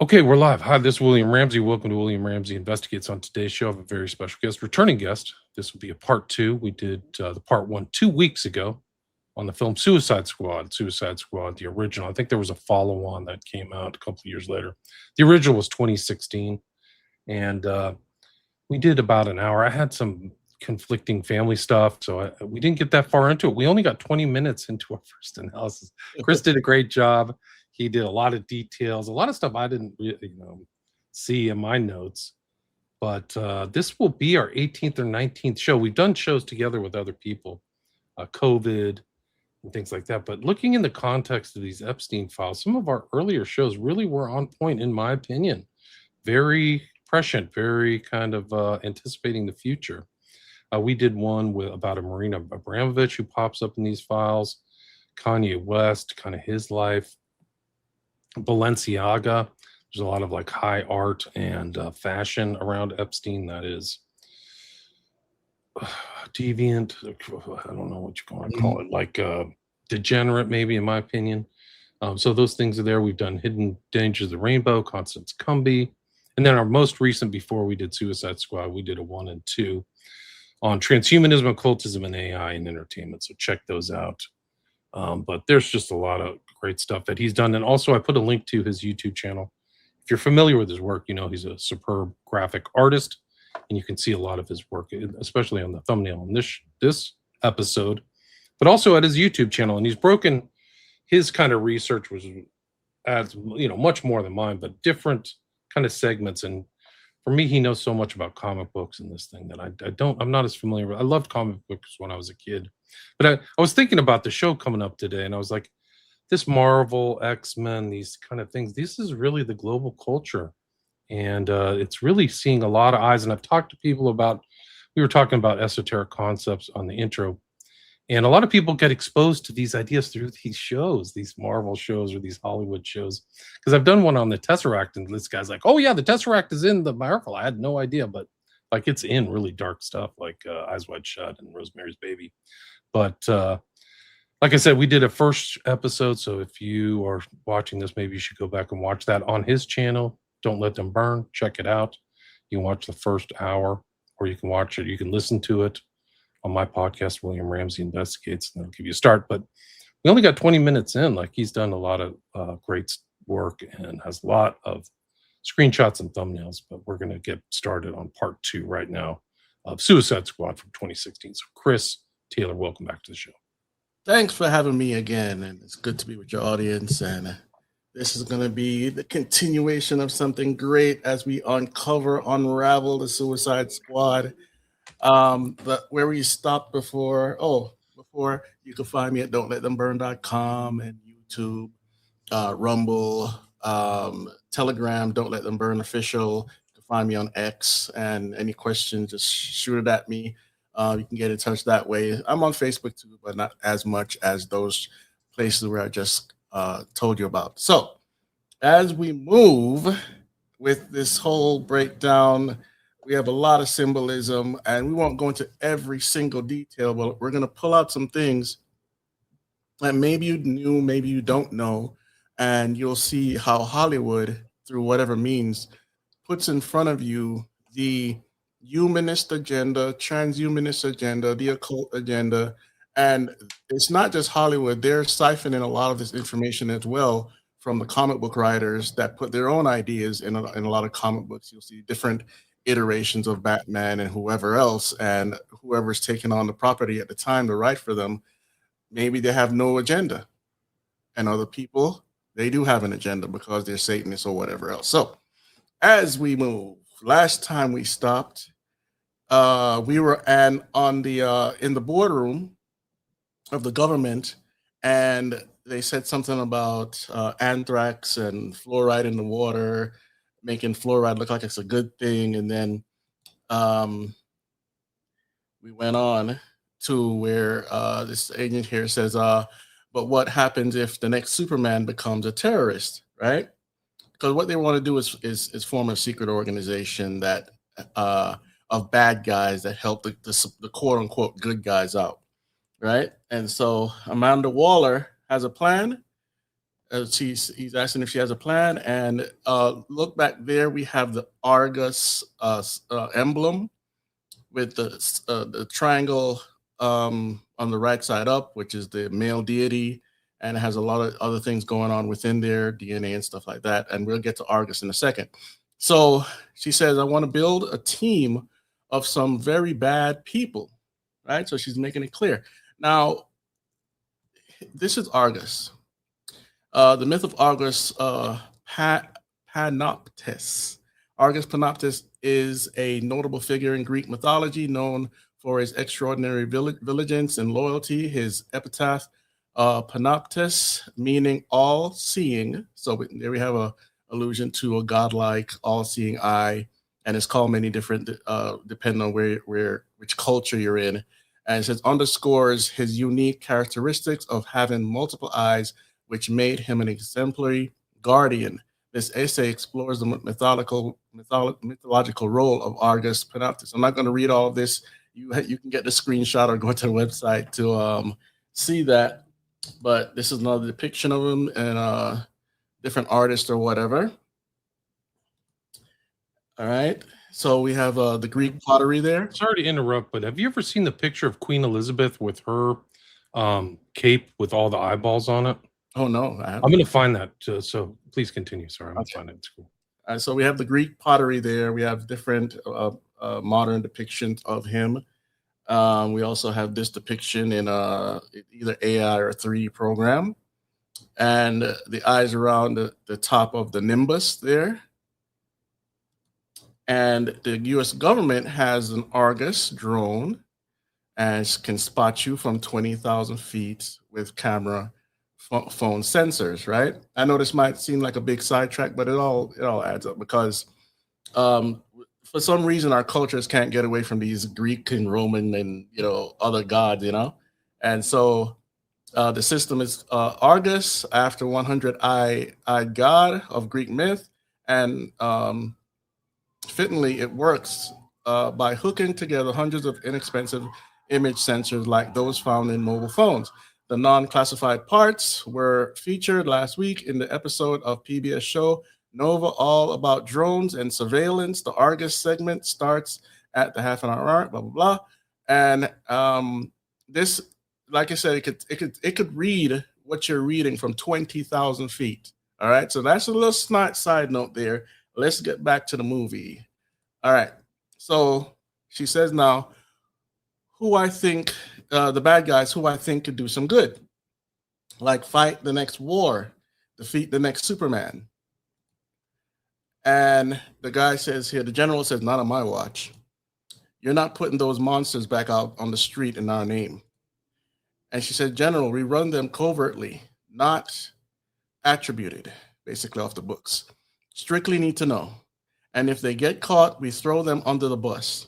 Okay, we're live. Hi, this is William Ramsey. Welcome to William Ramsey Investigates. On today's show, I have a very special guest, returning guest. This will be a part two. We did the part one 2 weeks ago on the film Suicide Squad. Suicide Squad, the original. I think there was a follow on that came out a couple of years later. The original was 2016. And we did about an hour. I had some conflicting family stuff, so we didn't get that far into it. We only got 20 minutes into our first analysis. Chris did a great job. He did a lot of details, a lot of stuff I didn't really, see in my notes. But this will be our 18th or 19th show. We've done shows together with other people, COVID and things like that. But looking in the context of these Epstein files, some of our earlier shows really were on point, in my opinion. Very prescient, very kind of anticipating the future. We did one about a Marina Abramovich who pops up in these files, Kanye West, kind of his life, Balenciaga. There's a lot of like high art and fashion around Epstein that is deviant. I don't know what you want to call it, like degenerate, maybe, in my opinion. So those things are there. We've done Hidden Dangers of the Rainbow, Constance Cumby. And then our most recent, before we did Suicide Squad, we did a 1 and 2 on transhumanism, occultism, and AI in entertainment. So check those out. But there's just a lot of great stuff that he's done. And also I put a link to his YouTube channel. If you're familiar with his work, you know he's a superb graphic artist, and you can see a lot of his work, especially on the thumbnail in this episode, but also at his YouTube channel. And he's broken his kind of research, which adds, much more than mine, but different kind of segments. And for me, he knows so much about comic books and this thing that I'm not as familiar with. I loved comic books when I was a kid, but I was thinking about the show coming up today, and I was like, this Marvel, X-Men, these kind of things, this is really the global culture. And it's really seeing a lot of eyes. And I've talked to people we were talking about esoteric concepts on the intro. And a lot of people get exposed to these ideas through these shows, these Marvel shows or these Hollywood shows. Because I've done one on the Tesseract, and this guy's like, "Oh yeah, the Tesseract is in the Marvel." I had no idea, but like it's in really dark stuff, like Eyes Wide Shut and Rosemary's Baby. But like I said, we did a first episode, so if you are watching this, maybe you should go back and watch that on his channel. Don't Let Them Burn. Check it out. You can watch the first hour, or you can watch it. You can listen to it on my podcast, William Ramsey Investigates, and that'll give you a start. But we only got 20 minutes in. Like, he's done a lot of great work and has a lot of screenshots and thumbnails. But we're going to get started on part 2 right now of Suicide Squad from 2016. So Chris Taylor, welcome back to the show. Thanks for having me again, and it's good to be with your audience. And this is going to be the continuation of something great as we unravel the Suicide Squad. But where we stopped before you can find me at don'tletthemburn.com and YouTube, Rumble, Telegram, Don't Let Them Burn Official. You can find me on X, and any questions, just shoot it at me. You can get in touch that way. I'm on Facebook too, but not as much as those places where I just told you about. So as we move with this whole breakdown, we have a lot of symbolism, and we won't go into every single detail, but we're going to pull out some things that maybe you knew, maybe you don't know, and you'll see how Hollywood, through whatever means, puts in front of you the humanist agenda, transhumanist agenda, the occult agenda. And it's not just Hollywood. They're siphoning a lot of this information as well from the comic book writers that put their own ideas in a lot of comic books. You'll see different iterations of Batman and whoever else, and whoever's taking on the property at the time to write for them, maybe they have no agenda. And other people, they do have an agenda because they're Satanists or whatever else. So as we move, last time we stopped, we were in the boardroom of the government, and they said something about anthrax and fluoride in the water, making fluoride look like it's a good thing. And then we went on to where this agent here says, but what happens if the next Superman becomes a terrorist, right? Because what they want to do is form a secret organization that of bad guys that help the quote unquote good guys out, right? And so Amanda Waller has a plan, He's asking if she has a plan, and look back there. We have the Argus emblem with the triangle on the right side up, which is the male deity, and it has a lot of other things going on within there, DNA and stuff like that. And we'll get to Argus in a second. So she says, I want to build a team of some very bad people, right? So she's making it clear. Now, this is Argus. The myth of Argus Panoptes. Argus Panoptes is a notable figure in Greek mythology, known for his extraordinary vigilance and loyalty. His epitaph, Panoptes, meaning all-seeing. So there we have a allusion to a godlike, all-seeing eye, and it's called many different, depending on which culture you're in. And it says underscores his unique characteristics of having multiple eyes, which made him an exemplary guardian. This essay explores the mythological role of Argus Panoptes. I'm not going to read all of this. You can get the screenshot or go to the website to see that. But this is another depiction of him and different artist or whatever. All right. So we have the Greek pottery there. Sorry to interrupt, but have you ever seen the picture of Queen Elizabeth with her cape with all the eyeballs on it? Oh, no. I'm going to find that. So please continue. Sorry, I'm going to find it. It's cool. So we have the Greek pottery there. We have different modern depictions of him. We also have this depiction in either AI or 3D program. And the eyes around the top of the nimbus there. And the US government has an Argus drone and can spot you from 20,000 feet with camera phone sensors, right? I know this might seem like a big sidetrack, but it all adds up because for some reason our cultures can't get away from these Greek and Roman and other gods, and so the system is Argus after 100-eyed god of Greek myth, and fittingly it works by hooking together hundreds of inexpensive image sensors like those found in mobile phones. The non-classified parts were featured last week in the episode of PBS show Nova, all about drones and surveillance. The Argus segment starts at the half an hour mark, blah, blah, blah. And this, like I said, it could read what you're reading from 20,000 feet. All right, so that's a little side note there. Let's get back to the movie. All right, so she says now, who I think, the bad guys who I think could do some good, like fight the next war, defeat the next Superman. And the guy says here, the general says, not on my watch. You're not putting those monsters back out on the street in our name. And she said, General, we run them covertly, not attributed, basically off the books. Strictly need to know. And if they get caught, we throw them under the bus.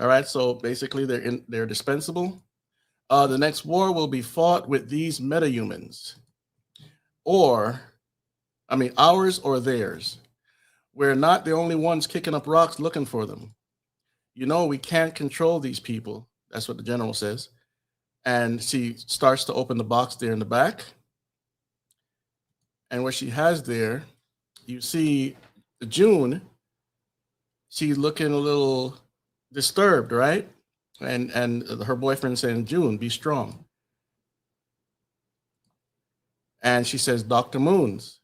All right, so basically they're dispensable. The next war will be fought with these metahumans. Ours or theirs. We're not the only ones kicking up rocks looking for them. We can't control these people. That's what the general says. And she starts to open the box there in the back. And what she has there, you see June, she's looking a little disturbed, right? And her boyfriend saying, June, be strong. And she says, Dr. Moons.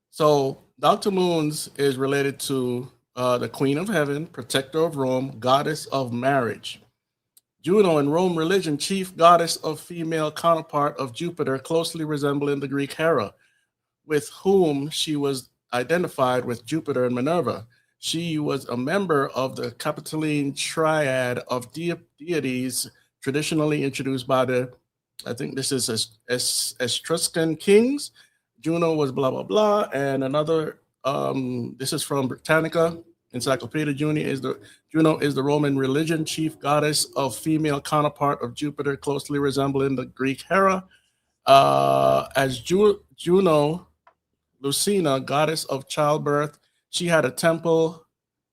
So Dr. Moons is related to the Queen of Heaven, protector of Rome, goddess of marriage. Juno in Rome religion, chief goddess of female counterpart of Jupiter, closely resembling the Greek Hera, with whom she was identified with Jupiter and Minerva. She was a member of the Capitoline triad of deities traditionally introduced by I think this is Etruscan kings. Juno was blah, blah, blah. And another, this is from Britannica. Encyclopedia Juno is the Roman religion chief goddess of female counterpart of Jupiter, closely resembling the Greek Hera. As Juno, Lucina, goddess of childbirth, she had a temple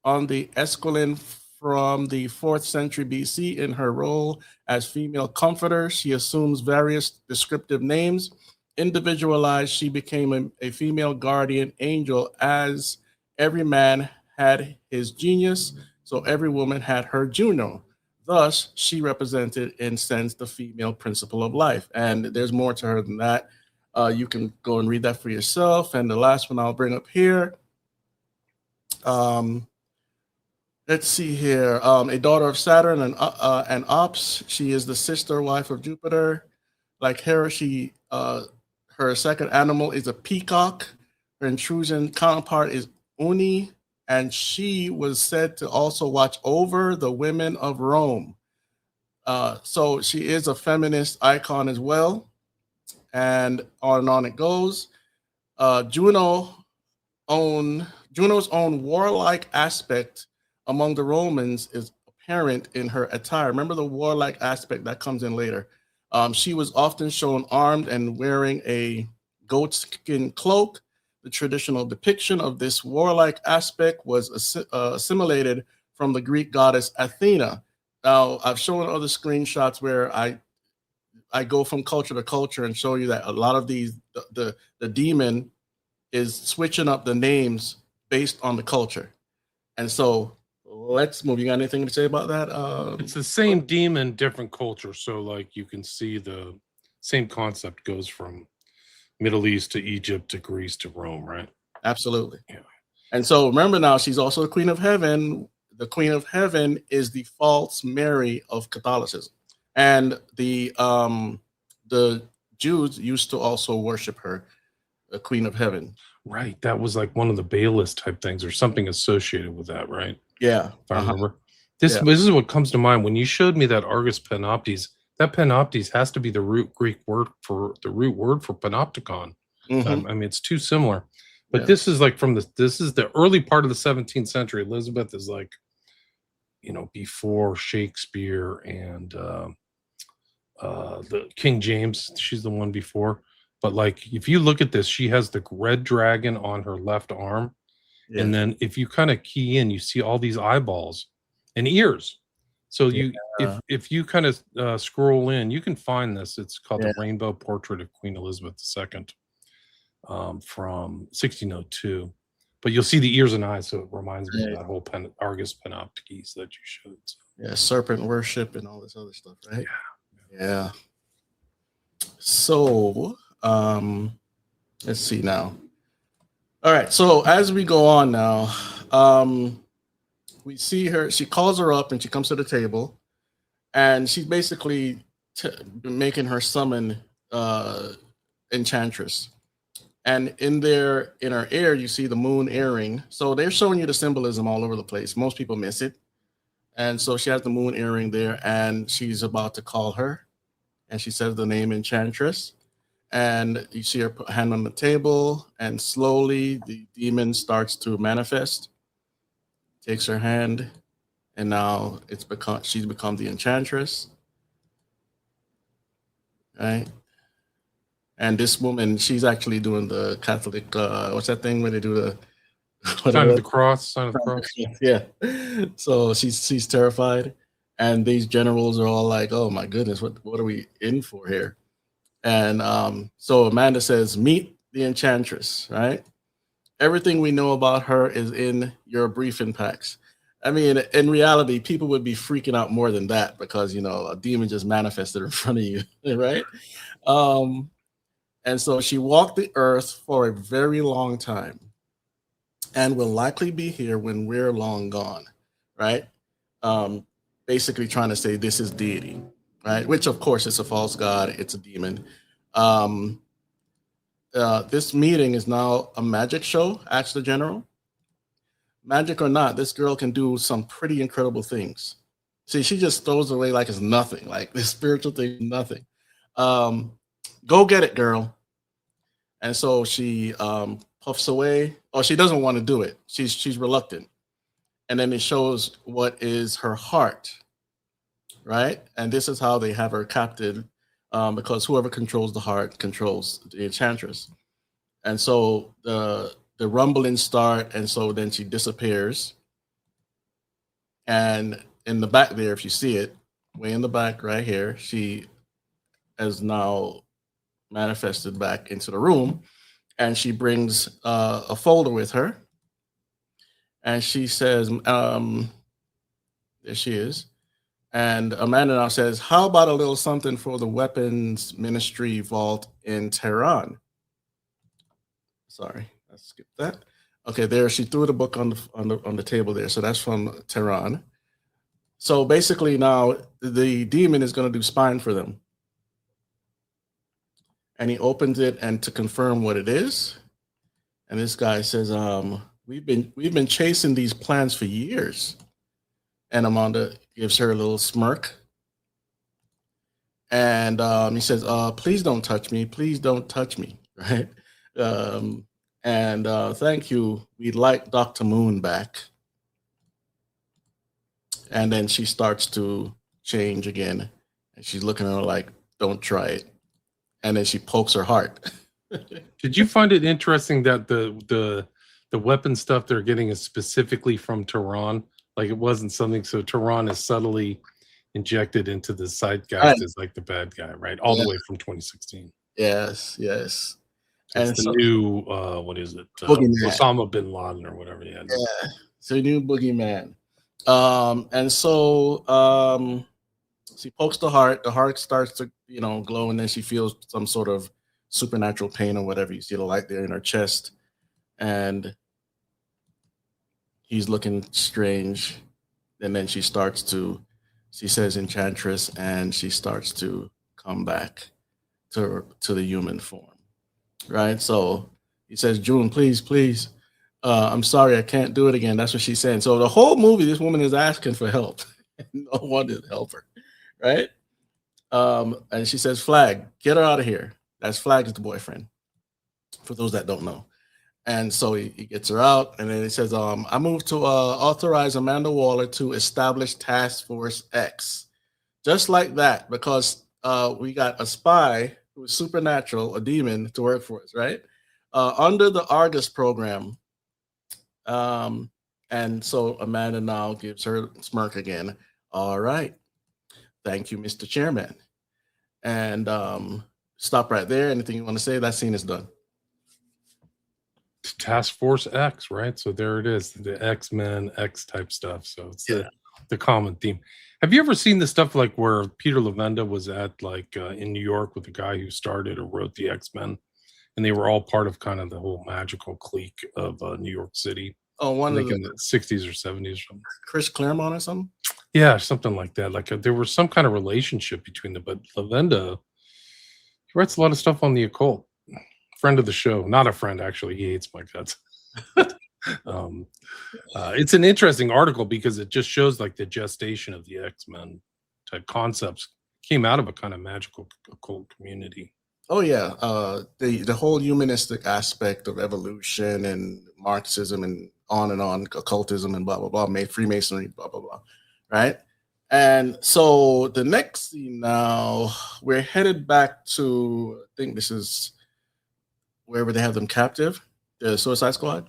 on the Esquiline from the 4th century BC. In her role as female comforter, she assumes various descriptive names, individualized, she became a female guardian angel, as every man had his genius, so every woman had her Juno. Thus, she represented, in sense, the female principle of life. And there's more to her than that. You can go and read that for yourself. And the last one I'll bring up here. Um, let's see here. A daughter of Saturn and Ops. She is the sister wife of Jupiter. Like Hera, her second animal is a peacock. Her intrusion counterpart is Uni, and she was said to also watch over the women of Rome. So she is a feminist icon as well, and on it goes. Juno Juno's own warlike aspect among the Romans is apparent in her attire. Remember the warlike aspect that comes in later. She was often shown armed and wearing a goatskin cloak. The traditional depiction of this warlike aspect was assimilated from the Greek goddess Athena. Now, I've shown other screenshots where I go from culture to culture and show you that a lot of these the demon is switching up the names based on the culture. And so let's move. You got anything to say about that? It's the same demon, different culture. So like you can see the same concept goes from Middle East to Egypt to Greece to Rome, right? Absolutely. Yeah. And so remember now, she's also the Queen of Heaven. The Queen of Heaven is the false Mary of Catholicism. And the Jews used to also worship her, the Queen of Heaven. Right. That was like one of the Bayless type things or something associated with that, right? Yeah. If I remember. This is what comes to mind. When you showed me that Argus Panoptes, that Panoptes has to be the root word for panopticon. I mean, it's too similar. But this is like this is the early part of the 17th century. Elizabeth is like, before Shakespeare and the King James. She's the one before. But like, if you look at this, she has the red dragon on her left arm. Yeah. And then if you kind of key in, you see all these eyeballs and ears. So if you kind of scroll in, you can find this. It's called the Rainbow Portrait of Queen Elizabeth II from 1602. But you'll see the ears and eyes, so it reminds me of that whole Argus Panopticus that you showed. So. Yeah, serpent worship and all this other stuff, right? Yeah. So let's see now. All right, so as we go on now, we see her. She calls her up and she comes to the table, and she's basically making her summon Enchantress. And in her ear, you see the moon earring. So they're showing you the symbolism all over the place. Most people miss it. And so she has the moon earring there, and she's about to call her. And she says the name Enchantress. And you see her put hand on the table, and slowly the demon starts to manifest. Takes her hand, and now she's become the Enchantress. Right? And this woman, she's actually doing the Catholic, what's that thing where they do the sign of the cross? Yeah. So she's terrified, and these generals are all like, "Oh my goodness, what are we in for here?" And so Amanda says, "Meet the Enchantress." Right? Everything we know about her is in your briefing packs. I mean, in reality, people would be freaking out more than that because a demon just manifested in front of you, right? And so she walked the earth for a very long time and will likely be here when we're long gone, right? Basically trying to say this is deity, right? Which, of course, is a false god. It's a demon. This meeting is now a magic show, asked the general. Magic or not, this girl can do some pretty incredible things. See, she just throws away like it's nothing, like this spiritual thing, nothing. Go get it, girl. And so she puffs away. Oh, she doesn't want to do it. She's reluctant. And then it shows what is her heart, right? And this is how they have her captive, because whoever controls the heart controls the Enchantress. And so the rumblings start, and so then she disappears. And in the back there, if you see it, way in the back right here, she is now manifested back into the room, and she brings a folder with her, and she says, there she is. And Amanda now says, how about a little something for the weapons ministry vault in Tehran? Sorry, I skipped that. Okay, there she threw the book on the table there. So that's from Tehran. So basically now the demon is going to do spine for them. And he opens it and to confirm what it is. And this guy says, we've been chasing these plans for years. And Amanda gives her a little smirk. And he says, please don't touch me. Please don't touch me. Right. And thank you. We'd like Dr. Moon back. And then she starts to change again. And she's looking at her like, don't try it. And then she pokes her heart. Did you find it interesting that the weapon stuff they're getting is specifically from Tehran? Like it wasn't something, so Tehran is subtly injected into the zeitgeist as like the bad guy, right? All the way from 2016. Yes. It's And the new what is it? Osama bin Laden or whatever. Yeah. It's a new boogeyman. And so she pokes the heart. The heart starts to, glow, and then she feels some sort of supernatural pain or whatever. You see the light there in her chest, and he's looking strange. And then she says enchantress, and she starts to come back to the human form. Right? So he says, June, please. I'm sorry, I can't do it again. That's what she's saying. So the whole movie, this woman is asking for help. No one is help her. Right? And she says, Flag, get her out of here. That's Flag's the boyfriend, for those that don't know. And so he gets her out, and then he says, I move to authorize Amanda Waller to establish Task Force X. Just like that, because we got a spy who is supernatural, a demon, to work for us, right? Under the Argus program. And so Amanda now gives her smirk again. All right. Thank you, Mr. Chairman. And stop right there. Anything you want to say? That scene is done. Task Force X, right? So there it is, the X-Men X type stuff. So it's the common theme. Have you ever seen the stuff like where Peter Levenda was at like in New York with the guy who started or wrote the X-Men, and they were all part of kind of the whole magical clique of New York City? Oh, one of in the 60s or 70s or something. Chris Claremont or something? Yeah, something like that. Like there was some kind of relationship between them. But Levenda, he writes a lot of stuff on the occult. Friend of the show, not a friend actually. He hates my guts. It's an interesting article because it just shows like the gestation of the X-Men type concepts came out of a kind of magical occult community. Oh yeah, the whole humanistic aspect of evolution and Marxism and on, occultism and blah blah blah, made Freemasonry, blah blah blah, right? And so the next scene now, we're headed back to, I think this is wherever they have them captive, the Suicide Squad.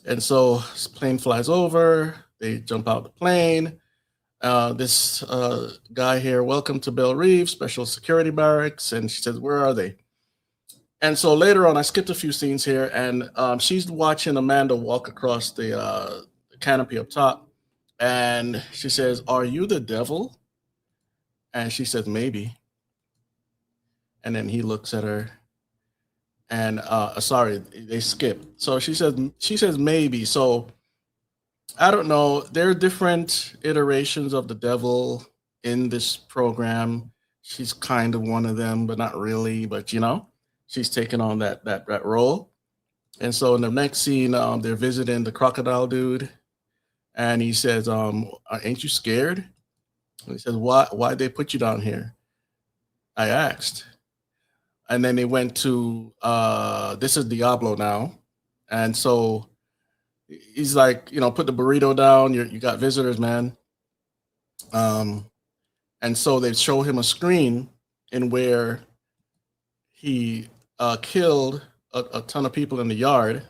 And so this plane flies over, they jump out the plane. This guy here, welcome to Belle Reeve, Special Security Barracks. And she says, where are they? And so later on, I skipped a few scenes here, and she's watching Amanda walk across the canopy up top. And she says, are you the devil? And she says, maybe. And then he looks at her. And sorry, they skip. So she says maybe. So I don't know. There are different iterations of the devil in this program. She's kind of one of them, but not really. But she's taking on that role. And so in the next scene, they're visiting the crocodile dude, and he says, "Ain't you scared?" And he says, "Why'd they put you down here?" I asked. And then they went to this is Diablo now, and so he's like, put the burrito down. You got visitors, man. And so they show him a screen in where he killed a ton of people in the yard.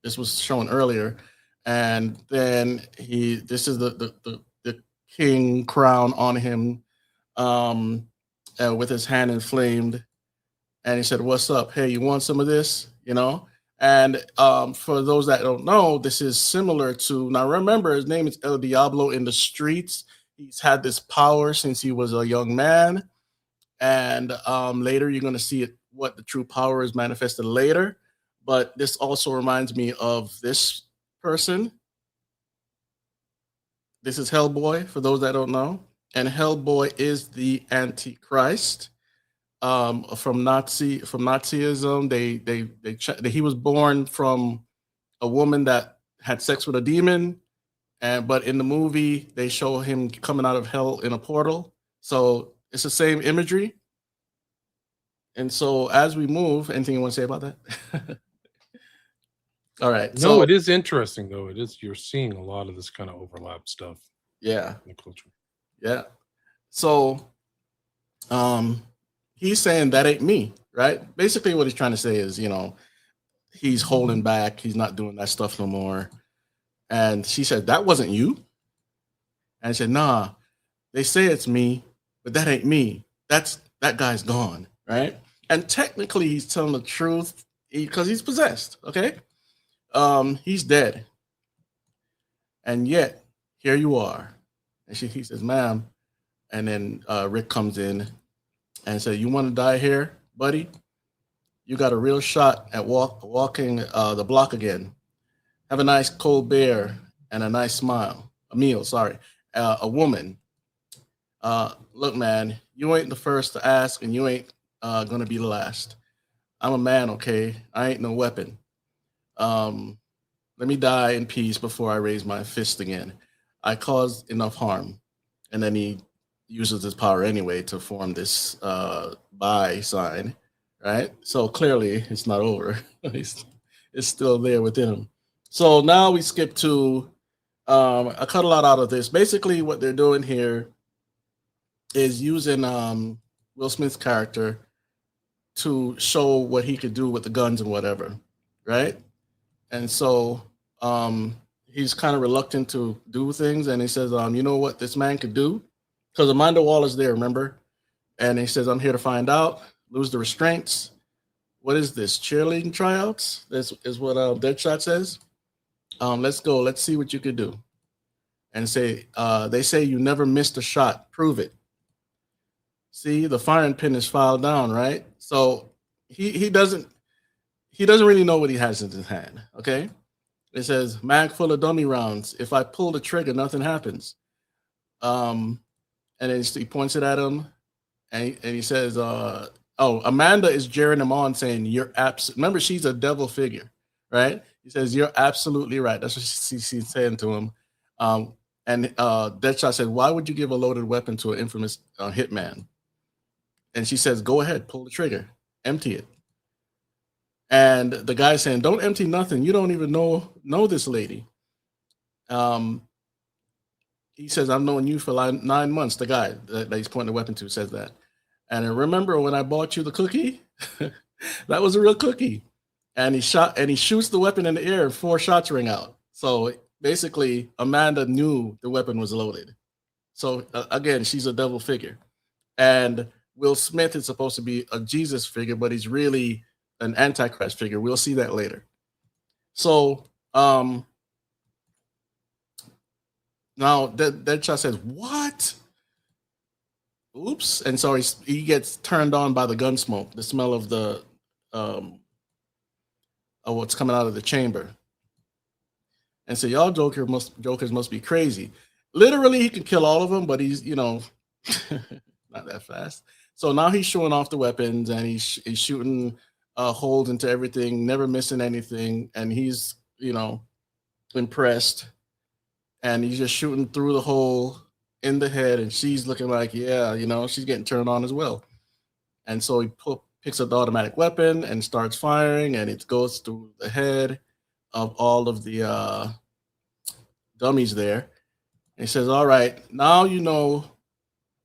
This was shown earlier, and then this is the king crown on him, with his hand inflamed. and he said, "What's up? Hey, you want some of this?" And for those that don't know, this is similar to, now remember, his name is El Diablo in the streets. He's had this power since he was a young man, and later you're going to see it, what the true power is manifested later. But this also reminds me of this person. This is Hellboy, for those that don't know, and Hellboy is the Antichrist from Nazism. He was born from a woman that had sex with a demon, and but in the movie they show him coming out of hell in a portal. So it's the same imagery. And so as we move, anything you want to say about that? All right. No, So it is interesting though. It is, you're seeing a lot of this kind of overlap stuff yeah, in the culture. yeah. So he's saying that ain't me, right? Basically what he's trying to say is, he's holding back, he's not doing that stuff no more. And she said, "That wasn't you." And I said, "Nah, they say it's me, but that ain't me. That guy's gone, right?" And technically he's telling the truth because he's possessed, okay? He's dead. And yet, here you are. And he says, "Ma'am," and then Rick comes in and said, "You want to die here, buddy? You got a real shot at walking the block again. Have a nice cold beer and a nice smile. A meal, sorry. A woman. Look, man, you ain't the first to ask, and you ain't gonna be the last. I'm a man, okay? I ain't no weapon. Um, Let me die in peace before I raise my fist again. I caused enough harm." And then he uses his power anyway to form this buy sign, right? So clearly it's not over. It's still there within him. So now we skip to, I cut a lot out of this. Basically, what they're doing here is using Will Smith's character to show what he could do with the guns and whatever, right? And so he's kind of reluctant to do things, and he says, "You know what this man could do?" Because Amanda Waller's there, remember? And he says, "I'm here to find out. Lose the restraints." What is this? Cheerleading tryouts? This is what Deadshot says. Let's go. Let's see what you could do. And say, they say you never missed a shot. Prove it. See, the firing pin is filed down, right? So he doesn't really know what he has in his hand. Okay. It says mag full of dummy rounds. If I pull the trigger, nothing happens. And then he points it at him, and he says, Amanda is jeering him on, saying, "You're Remember, she's a devil figure, right?" He says, "You're absolutely right." That's what she's saying to him. And Deadshot said, "Why would you give a loaded weapon to an infamous hitman?" And she says, "Go ahead, pull the trigger, empty it." And the guy saying, "Don't empty nothing. You don't even know this lady." He says, "I've known you for like 9 months." The guy that he's pointing the weapon to says that. And I remember when I bought you the cookie, that was a real cookie. And he shoots the weapon in the air, 4 shots ring out. So basically, Amanda knew the weapon was loaded. So again, she's a devil figure. And Will Smith is supposed to be a Jesus figure, but he's really an Antichrist figure. We'll see that later. So now Deadshot says, "What? Oops!" And so he gets turned on by the gun smoke, the smell of the of what's coming out of the chamber, and so y'all jokers must be crazy. Literally, he can kill all of them, but he's not that fast. So now he's showing off the weapons, and he's shooting holes into everything, never missing anything, and he's impressed, and he's just shooting through the hole in the head, and she's looking like, yeah, she's getting turned on as well. And so he picks up the automatic weapon and starts firing, and it goes through the head of all of the dummies there. And he says, "All right, now you know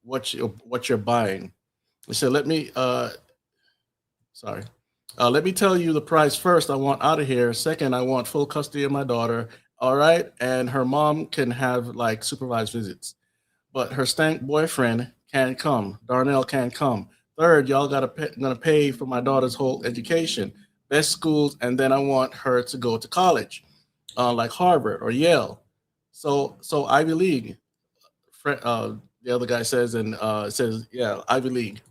what you're buying." He said, "Let me tell you the price first. I want out of here. Second, I want full custody of my daughter. All right, and her mom can have supervised visits, but her stank boyfriend can't come. Darnell can't come. Third, y'all gonna pay for my daughter's whole education, best schools, and then I want her to go to college, like Harvard or Yale. So Ivy League. The other guy says, and says, yeah, Ivy League.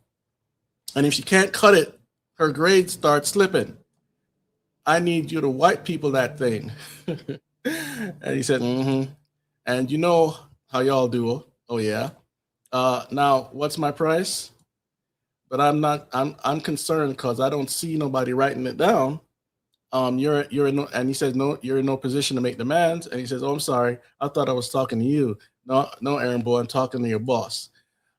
And if she can't cut it, her grades start slipping. I need you to white people that thing. And he said, mm-hmm. And you know how y'all do. Oh yeah. Now what's my price? But I'm concerned because I don't see nobody writing it down. You're in no, and he says no, you're in no position to make demands. And he says, oh, I'm sorry, I thought I was talking to you. No, Aaron boy, I'm talking to your boss.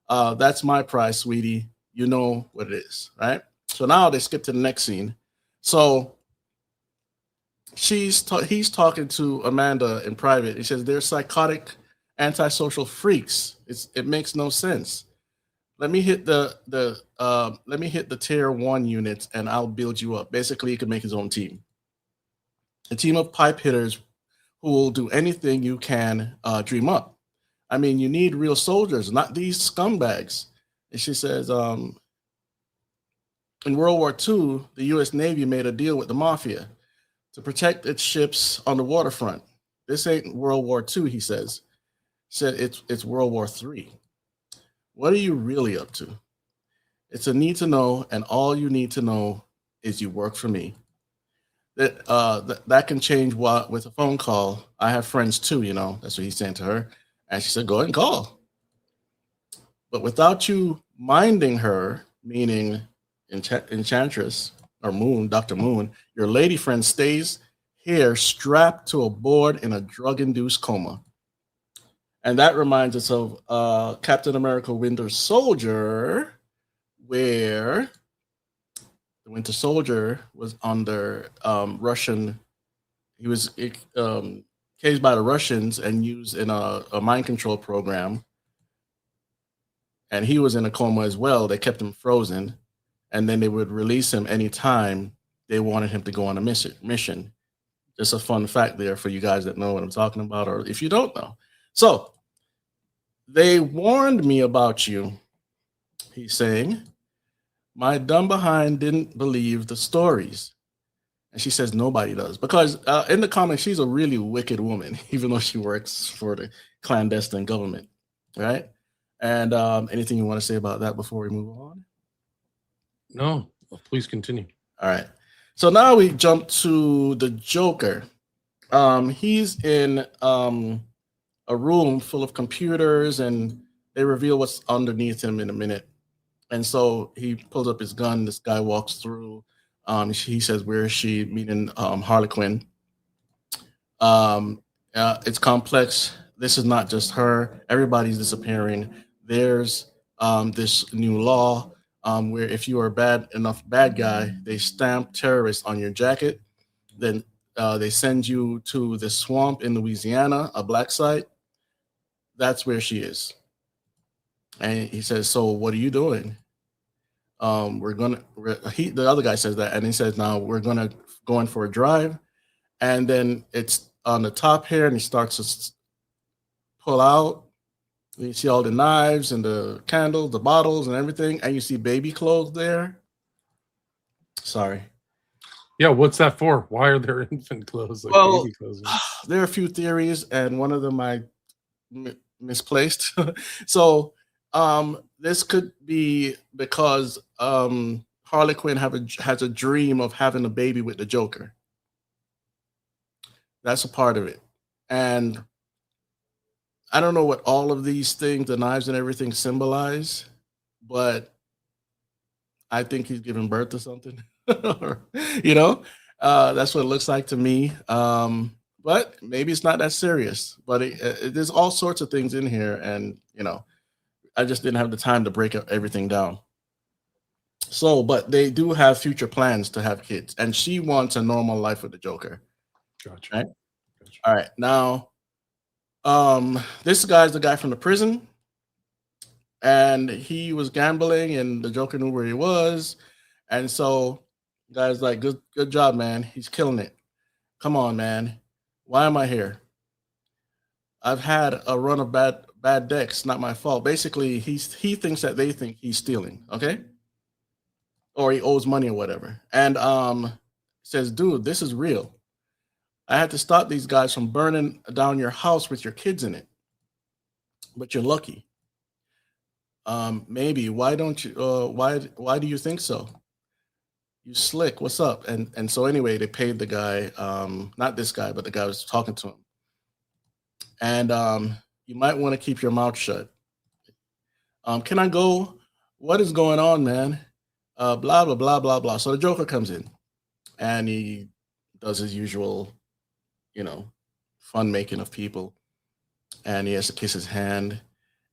That's my price, sweetie. You know what it is, right? So now they skip to the next scene. So he's talking to Amanda in private. He says they're psychotic, antisocial freaks. It makes no sense. Let me hit the tier 1 units and I'll build you up. Basically, he could make his own team. A team of pipe hitters who will do anything you can dream up. I mean, you need real soldiers, not these scumbags. And she says, in World War II, the U.S. Navy made a deal with the mafia to protect its ships on the waterfront. This ain't World War II, he says. He said it's World War III. What are you really up to? It's a need to know, and all you need to know is you work for me. That can change with a phone call. I have friends too, you know. That's what he's saying to her. And she said, go ahead and call. But without you minding her, meaning Enchantress or Moon, Dr. Moon, your lady friend stays here strapped to a board in a drug-induced coma. And that reminds us of Captain America Winter Soldier, where the Winter Soldier was under Russian. He was caged by the Russians and used in a mind control program. And he was in a coma as well. They kept him frozen. And then they would release him anytime they wanted him to go on a mission. Just a fun fact there for you guys that know what I'm talking about, or if you don't know. So they warned me about you, he's saying. My dumb behind didn't believe the stories. And she says nobody does. Because in the comics, she's a really wicked woman, even though she works for the clandestine government, right? And anything you want to say about that before we move on? No, please continue. All right. So now we jump to the Joker. He's in a room full of computers, and they reveal what's underneath him in a minute. And so he pulls up his gun. This guy walks through. He says, "Where is she?" Meaning Harley Quinn. It's complex. This is not just her. Everybody's disappearing. There's this new law where if you are bad guy, they stamp terrorist on your jacket. Then they send you to the swamp in Louisiana, a black site. That's where she is. And he says, "So what are you doing?" The other guy says that, and he says, "Now we're gonna go in for a drive." And then it's on the top here, and he starts to pull out. You see all the knives and the candles, the bottles, and everything, and you see baby clothes there. Sorry. Yeah, what's that for? Why are there infant clothes like baby clothes? There are a few theories, and one of them I misplaced. So this could be because Harley Quinn has a dream of having a baby with the Joker. That's a part of it. And I don't know what all of these things, the knives and everything, symbolize, but I think he's giving birth to something. You know, that's what it looks like to me. But maybe it's not that serious. But there's all sorts of things in here, and you know, I just didn't have the time to break everything down. So, but they do have future plans to have kids, and she wants a normal life with the Joker. Gotcha. Right? Gotcha. All right. Now, this guy's the guy from the prison, and he was gambling, and the Joker knew where he was, and so guy's like, good job, man. He's killing it. Come on, man. Why am I here? I've had a run of bad decks, not my fault. Basically, he thinks that they think he's stealing. Okay. or he owes money or whatever. And says, dude, this is real. I had to stop these guys from burning down your house with your kids in it, but you're lucky. Maybe. Why don't you? Why do you think so? You slick. What's up? And so anyway, they paid the guy. Not this guy, but the guy was talking to him. And you might want to keep your mouth shut. Can I go? What is going on, man? Blah blah blah blah blah. So the Joker comes in, and he does his usual, you know, fun making of people, and he has to kiss his hand,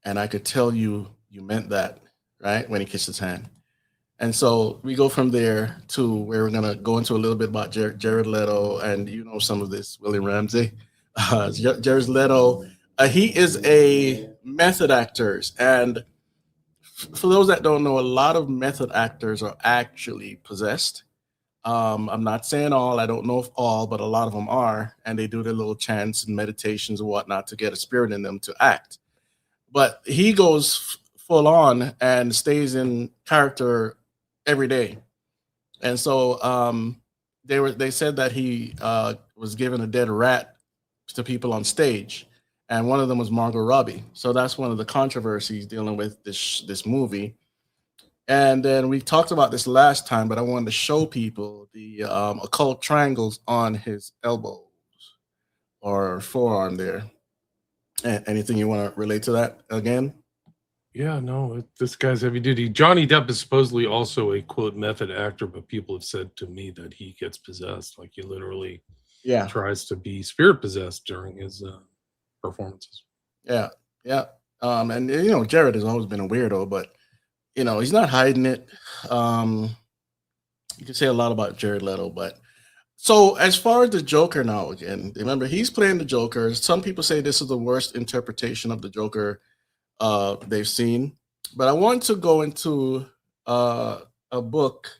and I could tell you meant that, right? When he kissed his hand. And so we go from there to where we're gonna go into a little bit about Jared Leto, and you know some of this, William Ramsey. Jared Leto, he is a method actor, and for those that don't know, a lot of method actors are actually possessed. I'm not saying all, I don't know if all, but a lot of them are, and they do their little chants and meditations and whatnot to get a spirit in them to act. But he goes full on and stays in character every day. And so they said that he was given a dead rat to people on stage, and one of them was Margot Robbie. So that's one of the controversies dealing with this movie. And then we talked about this last time, but I wanted to show people the occult triangles on his elbows or forearm there. Anything you want to relate to that again? Yeah, no, this guy's heavy duty. Johnny Depp is supposedly also a quote method actor, but people have said to me that he gets possessed. Like he literally Yeah, tries to be spirit possessed during his performances. yeah, yeah. And you know, Jared has always been a weirdo, but you know, he's not hiding it. Um, you can say a lot about Jared Leto, but so as far as the Joker now, again, remember he's playing the Joker. Some people say this is the worst interpretation of the Joker they've seen. But I want to go into uh, a book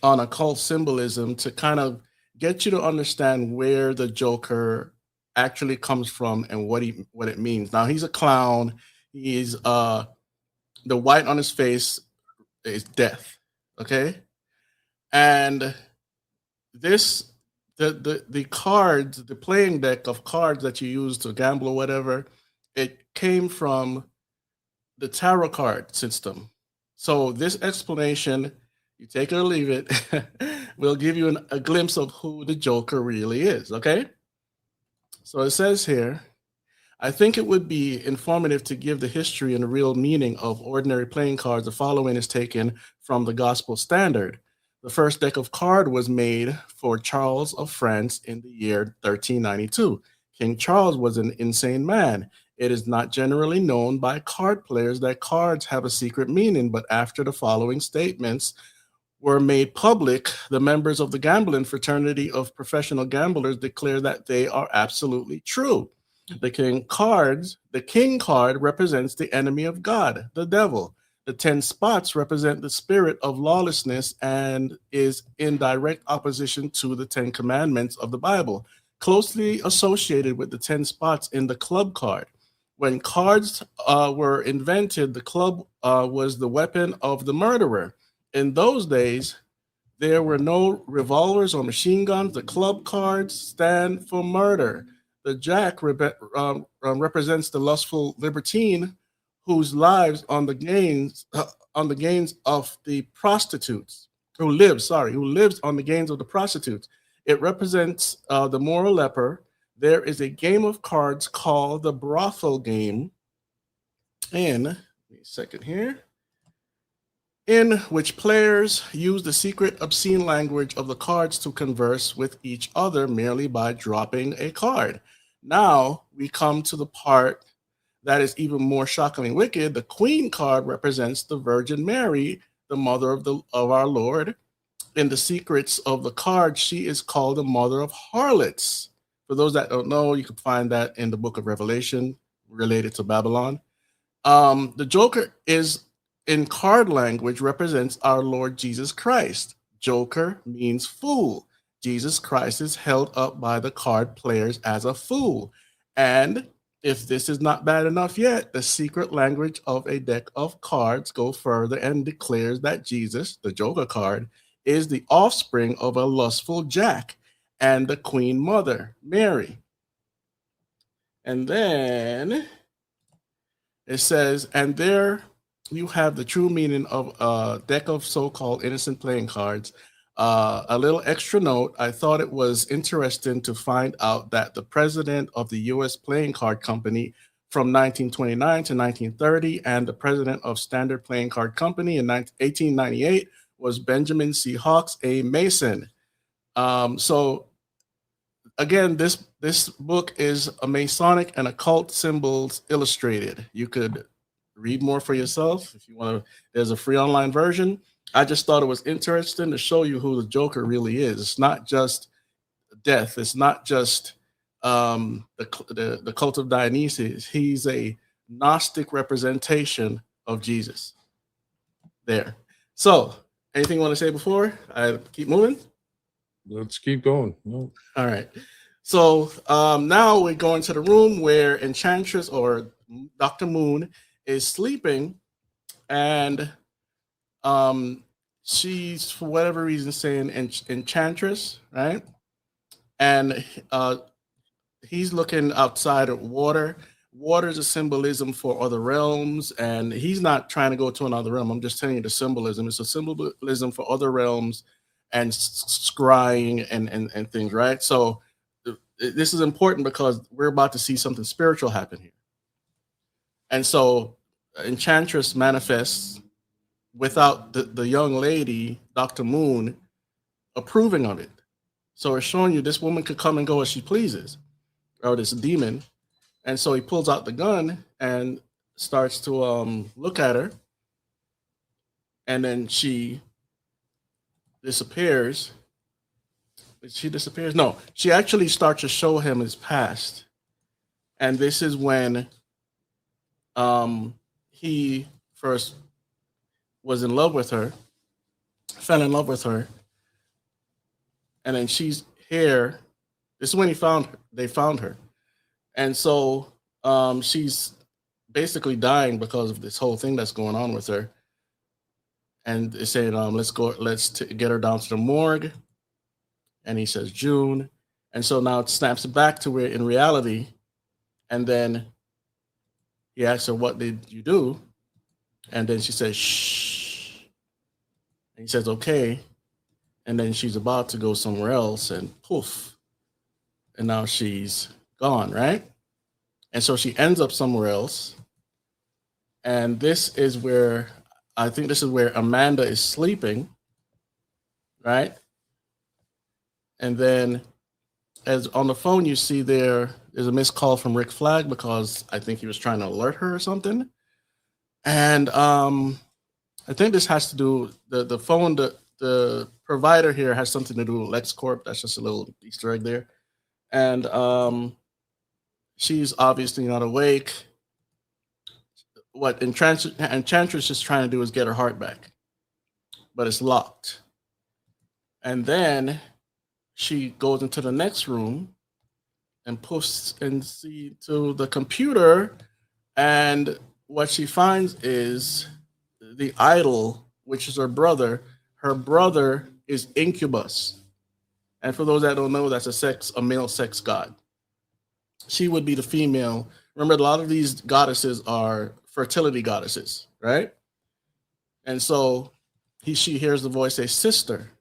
on occult symbolism to kind of get you to understand where the Joker actually comes from and what it means. Now he's a clown. He's the white on his face is death. Okay, and this the cards, the playing deck of cards that you use to gamble or whatever, it came from the tarot card system. So this explanation, you take it or leave it, will give you a glimpse of who the Joker really is. Okay. So it says here, I think it would be informative to give the history and the real meaning of ordinary playing cards. The following is taken from the Gospel Standard. The first deck of card was made for Charles of France in the year 1392. King Charles was an insane man. It is not generally known by card players that cards have a secret meaning, but after the following statements were made public, the members of the gambling fraternity of professional gamblers declare that they are absolutely true. The king card represents the enemy of God, the devil. The 10 spots represent the spirit of lawlessness and is in direct opposition to the 10 commandments of the Bible, closely associated with the 10 spots in the club card. When cards were invented, the club was the weapon of the murderer. In those days, there were no revolvers or machine guns. The club cards stand for murder. The jack represents the lustful libertine whose lives on the gains of the prostitutes who lives on the gains of the prostitutes. It represents the moral leper. There is a game of cards called the brothel game. In second here, in which players use the secret obscene language of the cards to converse with each other merely by dropping a card. Now we come to the part that is even more shockingly wicked. The Queen card represents the Virgin Mary, the mother of our Lord. In the secrets of the card, she is called the mother of harlots. For those that don't know, you can find that in the book of Revelation related to Babylon. The Joker is in card language represents our Lord Jesus Christ. Joker means fool. Jesus Christ is held up by the card players as a fool. And If this is not bad enough yet, the secret language of a deck of cards goes further and declares that Jesus, the Joker card, is the offspring of a lustful Jack and the Queen Mother, Mary. And then it says, and there you have the true meaning of a deck of so-called innocent playing cards. A little extra note, I thought it was interesting to find out that the president of the U.S. Playing Card Company from 1929 to 1930 and the president of Standard Playing Card Company in 1898 was Benjamin C. Hawks, a Mason. So again, this book is a Masonic and occult symbols illustrated. You could read more for yourself if you want to. There's a free online version. I just thought it was interesting to show you who the Joker really is. It's not just death. It's not just the cult of Dionysus. He's a Gnostic representation of Jesus. There. So, anything you want to say before I keep moving? Let's keep going. No. All right. So now we go into the room where Enchantress or Dr. Moon is sleeping, and she's for whatever reason saying Enchantress, right? And he's looking outside at water. Water is a symbolism for other realms, and he's not trying to go to another realm. I'm just telling you the symbolism. It's a symbolism for other realms and scrying and things, right? So this is important because we're about to see something spiritual happen here. And so Enchantress manifests without the young lady, Dr. Moon, approving of it. So it's showing you this woman could come and go as she pleases, or this demon. And so he pulls out the gun and starts to look at her. And then she disappears. She disappears? No, she actually starts to show him his past. And this is when he first was in love with her, fell in love with her. And then she's here. This is when they found her. And so she's basically dying because of this whole thing that's going on with her. And they're saying, let's get her down to the morgue. And he says, June. And so now it snaps back to where in reality. And then he asks her, what did you do? And then she says, shh. And he says, okay. And then she's about to go somewhere else and poof. And now she's gone, right? And so she ends up somewhere else. And this is where, I think this is where Amanda is sleeping, right? And then as on the phone, you see there's a missed call from Rick Flag because I think he was trying to alert her or something. And I think this has to do, the phone, the provider here has something to do with LexCorp. That's just a little Easter egg there. And she's obviously not awake. What Enchantress is trying to do is get her heart back, but it's locked. And then she goes into the next room and puts and see to the computer, and what she finds is the idol, which is her brother. Her brother is Incubus, and for those that don't know, that's a male sex god. She would be the female. Remember, a lot of these goddesses are fertility goddesses, right? And so she hears the voice say sister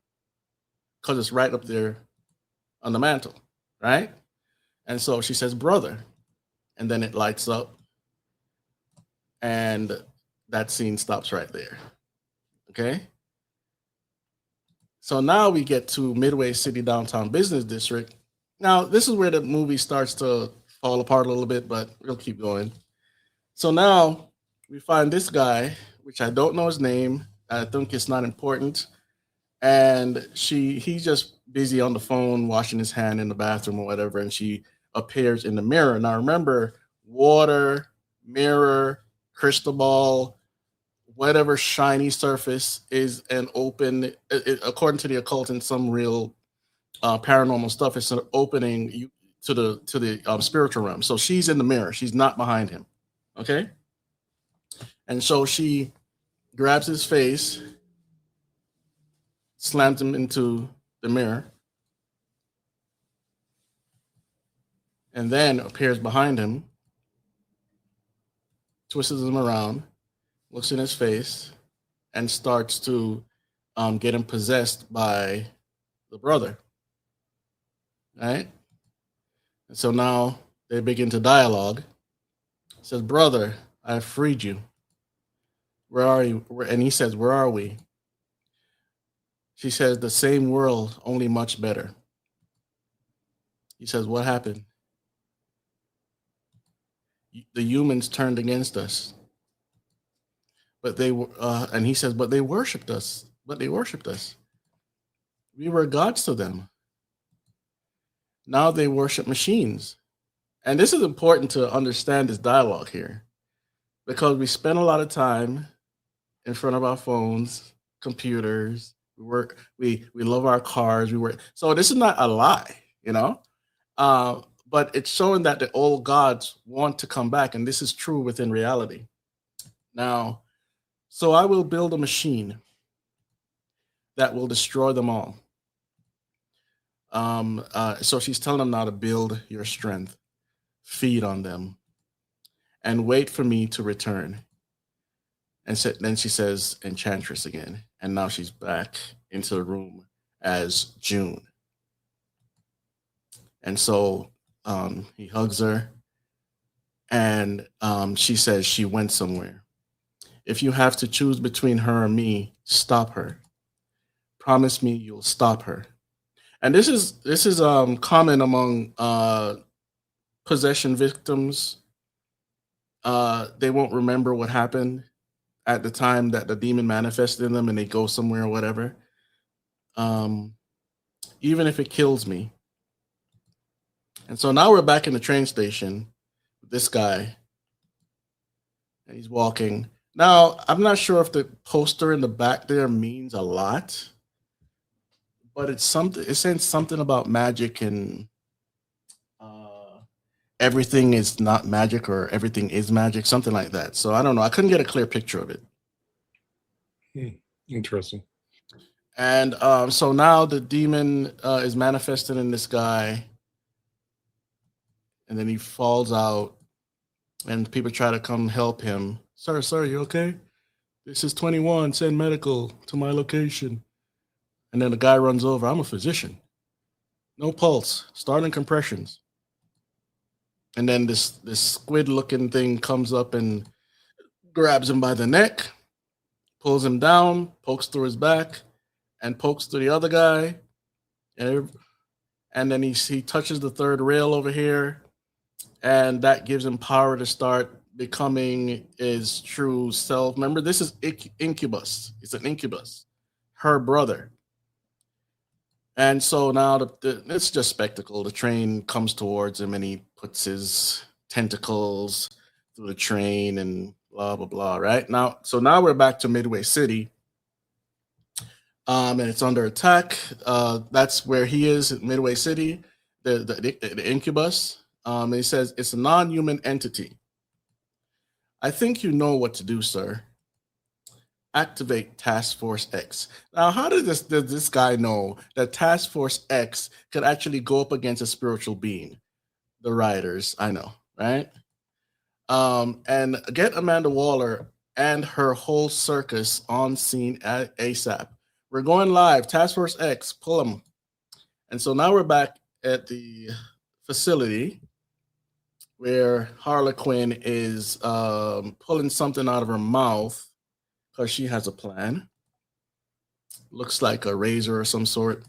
because it's right up there on the mantle, right? And so she says brother, and then it lights up, and that scene stops right there. Okay? So now we get to Midway City Downtown Business District. Now, this is where the movie starts to fall apart a little bit, but we'll keep going. So now we find this guy, which I don't know his name. I think it's not important. And he's just busy on the phone, washing his hand in the bathroom or whatever. And she appears in the mirror. Now remember, water, mirror, crystal ball, whatever shiny surface is an open, according to the occult and some real paranormal stuff, it's an opening the spiritual realm. So she's in the mirror. She's not behind him. Okay. And so she grabs his face, slams him into the mirror, and then appears behind him, twists him around, looks in his face, and starts to get him possessed by the brother. Right? And so now they begin to dialogue. He says, "Brother, I have freed you. Where are you?" And he says, "Where are we?" She says, "The same world, only much better." He says, "What happened?" "The humans turned against us, but they were," and he says, "But they worshipped us. But they worshipped us. We were gods to them. Now they worship machines." And this is important to understand this dialogue here because we spend a lot of time in front of our phones, computers. We work. We love our cars. We work. So this is not a lie, you know. But it's showing that the old gods want to come back, and this is true within reality. Now, so I will build a machine that will destroy them all. So she's telling them now to build your strength, feed on them, and wait for me to return. And then she says, "Enchantress" again, and now she's back into the room as June. And so he hugs her, and she says she went somewhere. "If you have to choose between her and me, stop her. Promise me you'll stop her." And this is common among possession victims. They won't remember what happened at the time that the demon manifested in them, and they go somewhere or whatever. Um, Even if it kills me. And so now we're back in the train station with this guy, and he's walking. Now, I'm not sure if the poster in the back there means a lot, but it's something. It's saying something about magic and uh, everything is not magic or everything is magic, something like that. So I don't know. I couldn't get a clear picture of it. Interesting. And so now the demon is manifested in this guy, and then he falls out, and people try to come help him. Sir, you okay? This is 21. Send medical to my location. And then the guy runs over. "I'm a physician. No pulse. Starting compressions." And then this squid looking thing comes up and grabs him by the neck, pulls him down, pokes through his back, and pokes through the other guy. And then he touches the third rail over here, and that gives him power to start becoming his true self. Remember, this is incubus. It's an incubus, her brother. And so now it's just spectacle. The train comes towards him, and he puts his tentacles through the train and blah blah blah. Right now, so now we're back to Midway City, and it's under attack. That's where he is at Midway City, the incubus. And he says it's a non-human entity. "I think you know what to do, sir. Activate Task Force X." Now, how does this guy know that Task Force X could actually go up against a spiritual being? The writers, I know, right? And get Amanda Waller and her whole circus on scene at ASAP. We're going live. Task Force X, pull them. And so now we're back at the facility where Harlequin is pulling something out of her mouth because she has a plan. Looks like a razor or some sort.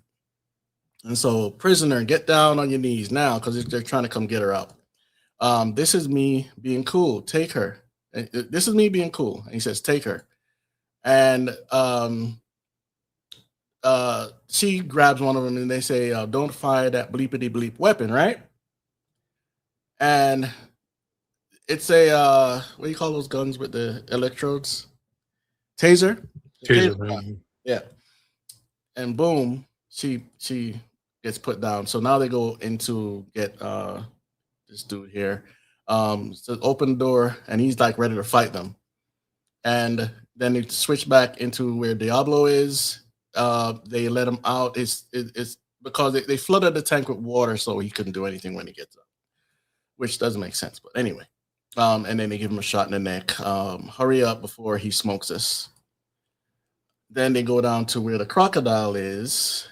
And so, "Prisoner, get down on your knees now," because they're trying to come get her out. "This is me being cool. Take her." This is me being cool. And he says, "Take her." And she grabs one of them, and they say, "Don't fire that bleepity bleep weapon," right? And it's a what do you call those guns with the electrodes? Taser. Taser, right? Yeah. And boom, she gets put down. So now they go into get this dude here. So open the door, and he's like ready to fight them. And then they switch back into where Diablo is. They let him out. It's because they flooded the tank with water, so he couldn't do anything when he gets up, which doesn't make sense. But anyway, and then they give him a shot in the neck. Hurry up before he smokes us. Then they go down to where the crocodile is.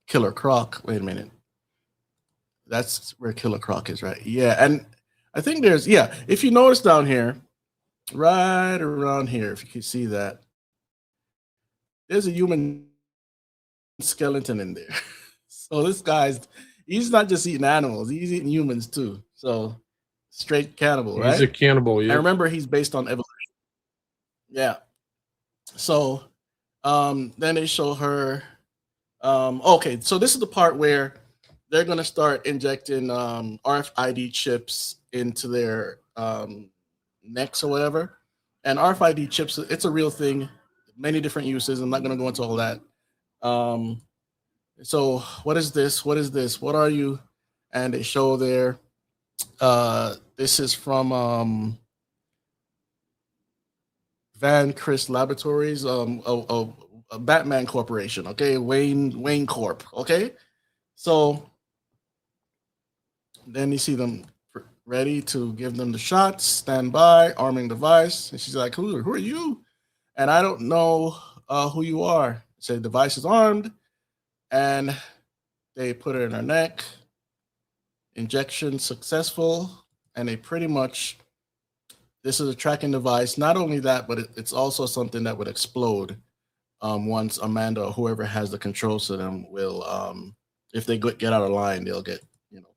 Killer Croc. Wait a minute. That's where Killer Croc is, right? Yeah, and I think there's if you notice down here, right around here, if you can see that, there's a human skeleton in there. So this he's not just eating animals, he's eating humans too. So straight cannibal, right? He's a cannibal, yeah. I remember he's based on evolution. Yeah. So then they show her okay, so this is the part where they're gonna start injecting RFID chips into their necks or whatever. And RFID chips, it's a real thing, many different uses. I'm not gonna go into all that. So what is this? What is this? What are you? And they show there. This is from Van Chris Laboratories, a Batman Corporation. Okay, Wayne Corp. Okay, so then you see them ready to give them the shots. Stand by, arming device. And she's like, "Who are you?" And I don't know who you are. Say device is armed, and they put it in her neck. Injection successful, and they pretty much. This is a tracking device. Not only that, but it's also something that would explode once Amanda or whoever has the controls to them will, if they get out of line, they'll get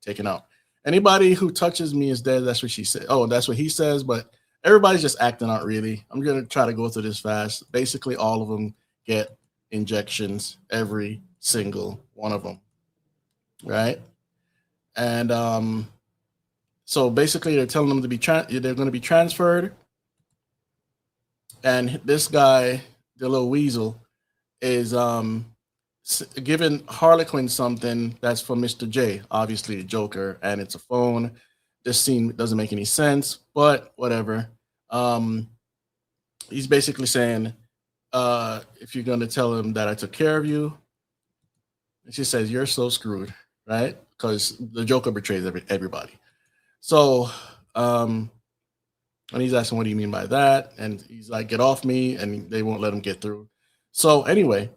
taken out. Anybody who touches me is dead. That's what she said. Oh, that's what he says. But everybody's just acting out. Really, I'm gonna try to go through this fast. Basically, all of them get injections. Every single one of them, right? And so basically, they're telling them to be they're going to be transferred. And this guy, the little weasel, is giving Harlequin something that's from Mr. J, obviously the Joker, and it's a phone. This scene doesn't make any sense, but whatever. He's basically saying, if you're going to tell him that I took care of you, and she says, you're so screwed, right? Because the Joker betrays everybody. So, and he's asking, what do you mean by that? And he's like, get off me, and they won't let him get through. So anyway,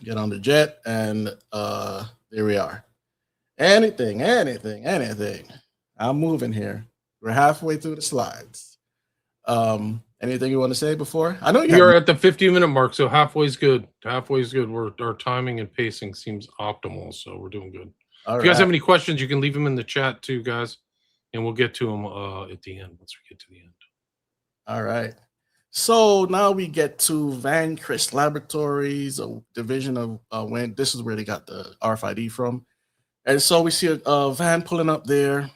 get on the jet, and there we are. Anything. I'm moving here. We're halfway through the slides. Anything you want to say before? I know you're at the 50-minute mark, so halfway's good. Halfway's good. Our timing and pacing seems optimal, so we're doing good. If you guys have any questions, you can leave them in the chat too, guys, and we'll get to them at the end once we get to the end. All right. So now we get to Van Chris Laboratories, a division of when this is where they got the RFID from. And so we see a van pulling up there.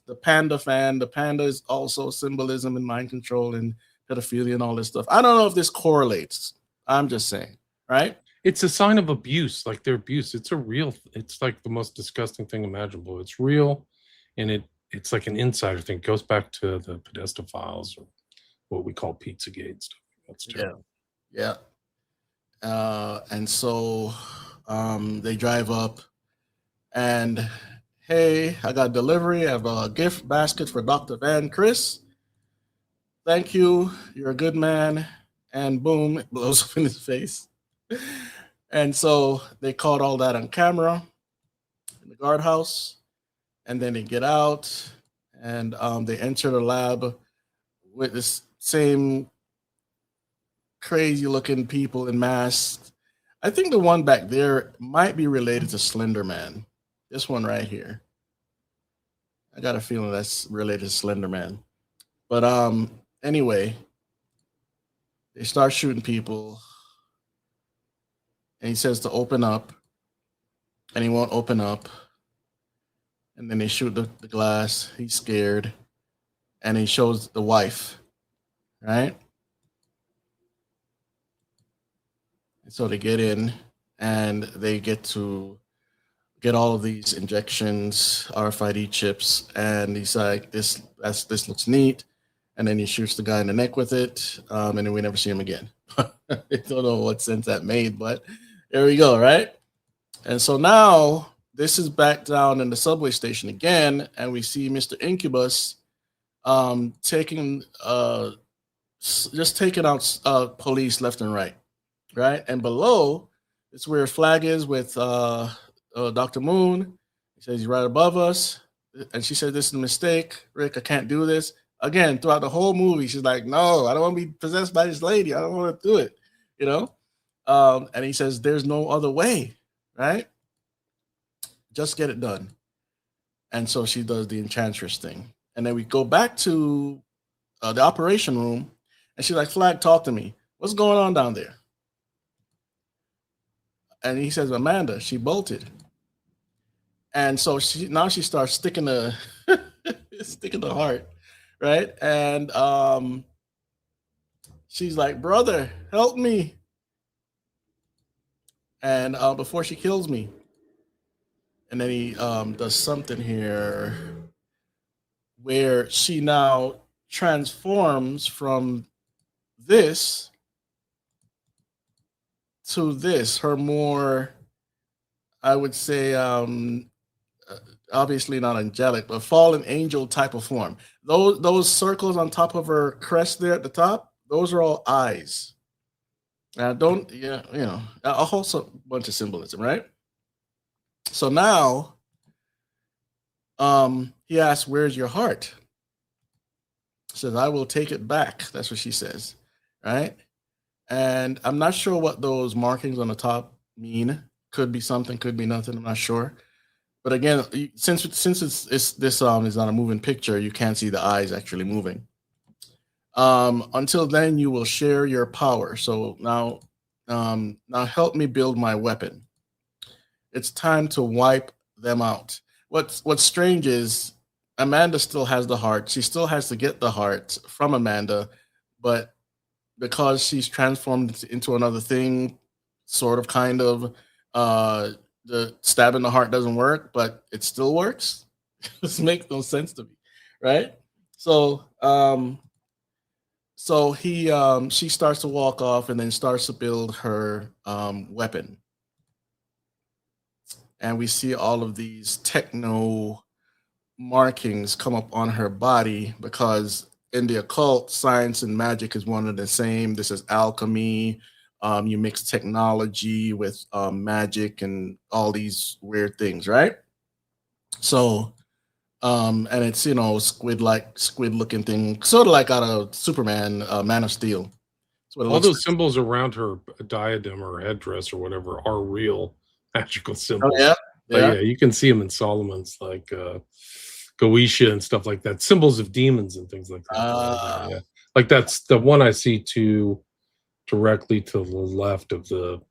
The panda fan. The panda is also symbolism and mind control and pedophilia and all this stuff. I don't know if this correlates. I'm just saying, right? It's a sign of abuse, like their abuse. It's like the most disgusting thing imaginable. It's real, and it's like an insider thing. It goes back to the Podesta files or what we call Pizzagate stuff. That's terrible. Yeah. And so they drive up, and hey, I got delivery. I have a gift basket for Dr. Van Chris. Thank you. You're a good man. And boom, it blows up in his face. And so they caught all that on camera in the guardhouse. And then they get out, and they enter the lab with this same crazy looking people in masks. I think the one back there might be related to Slender Man. This one right here. I got a feeling that's related to Slender Man. But anyway, they start shooting people. And he says to open up. And he won't open up. And then they shoot the glass. He's scared. And he shows the wife. Right? And so they get in. and they get to get all of these injections, RFID chips, and he's like, this looks neat. And then he shoots the guy in the neck with it, and then we never see him again. I don't know what sense that made, but there we go, right? And so now this is back down in the subway station again, and we see Mr. Incubus taking just taking out police left and right, right? And below, it's where Flag is with Dr. Moon. He says he's right above us, and she said, "This is a mistake, Rick. I can't do this." Again, throughout the whole movie, she's like, "No, I don't want to be possessed by this lady. I don't want to do it," you know. And he says, "There's no other way, right? Just get it done." And so she does the enchantress thing, and then we go back to the operation room, and she's like, "Flag, talk to me. What's going on down there?" And he says, "Amanda, she bolted." And so she starts sticking the sticking the heart, right? And she's like, "Brother, help me!" And before she kills me, and then he does something here where she now transforms from this to this, her more, I would say, obviously not angelic, but fallen angel type of form. Those circles on top of her crest there at the top, those are all eyes. Now, don't, yeah, a whole bunch of symbolism, right? So now, he asks, "Where's your heart?" She says, "I will take it back." That's what she says, right? And I'm not sure what those markings on the top mean. Could be something, could be nothing. I'm not sure. But again, since it's this is not a moving picture, you can't see the eyes actually moving. Until then, you will share your power. So now help me build my weapon. It's time to wipe them out. What's strange is Amanda still has the heart. She still has to get the heart from Amanda, but because she's transformed into another thing, sort of, kind of, the stab in the heart doesn't work, but it still works. This makes no sense to me, right? So, she starts to walk off and then starts to build her weapon, and we see all of these techno markings come up on her body because in the occult, science and magic is one and the same. This is alchemy. You mix technology with magic and all these weird things, right? So, and it's squid looking thing, sort of like out of Superman, Man of Steel. That's what it All looks those like. symbols around her diadem or headdress or whatever are real magical Oh symbols. yeah, But yeah. yeah, you can see them in Solomon's, like Goetia and stuff like that. Symbols of demons and things like that. Yeah, like that's the one I see directly to the left of the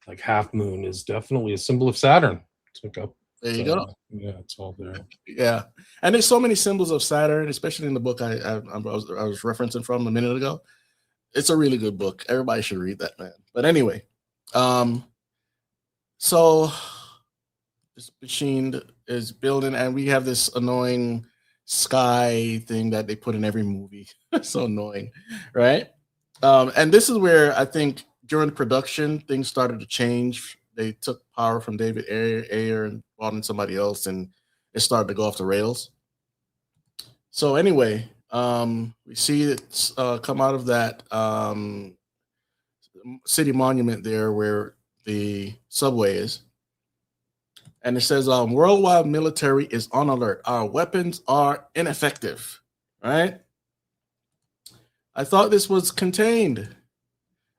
like half moon is definitely a symbol of Saturn. It's like up. There you go. Yeah, it's all there. Yeah, and there's so many symbols of Saturn, especially in the book I was referencing from a minute ago. It's a really good book. Everybody should read that, man. But anyway, um, so this machine is building, and we have this annoying sky thing that they put in every movie. So annoying, right? And this is where I think during production things started to change. They took power from David Ayer and brought in somebody else, and it started to go off the rails. So anyway, we see it come out of that city monument there where the subway is, and it says, "Worldwide military is on alert. Our weapons are ineffective." Right? I thought this was contained,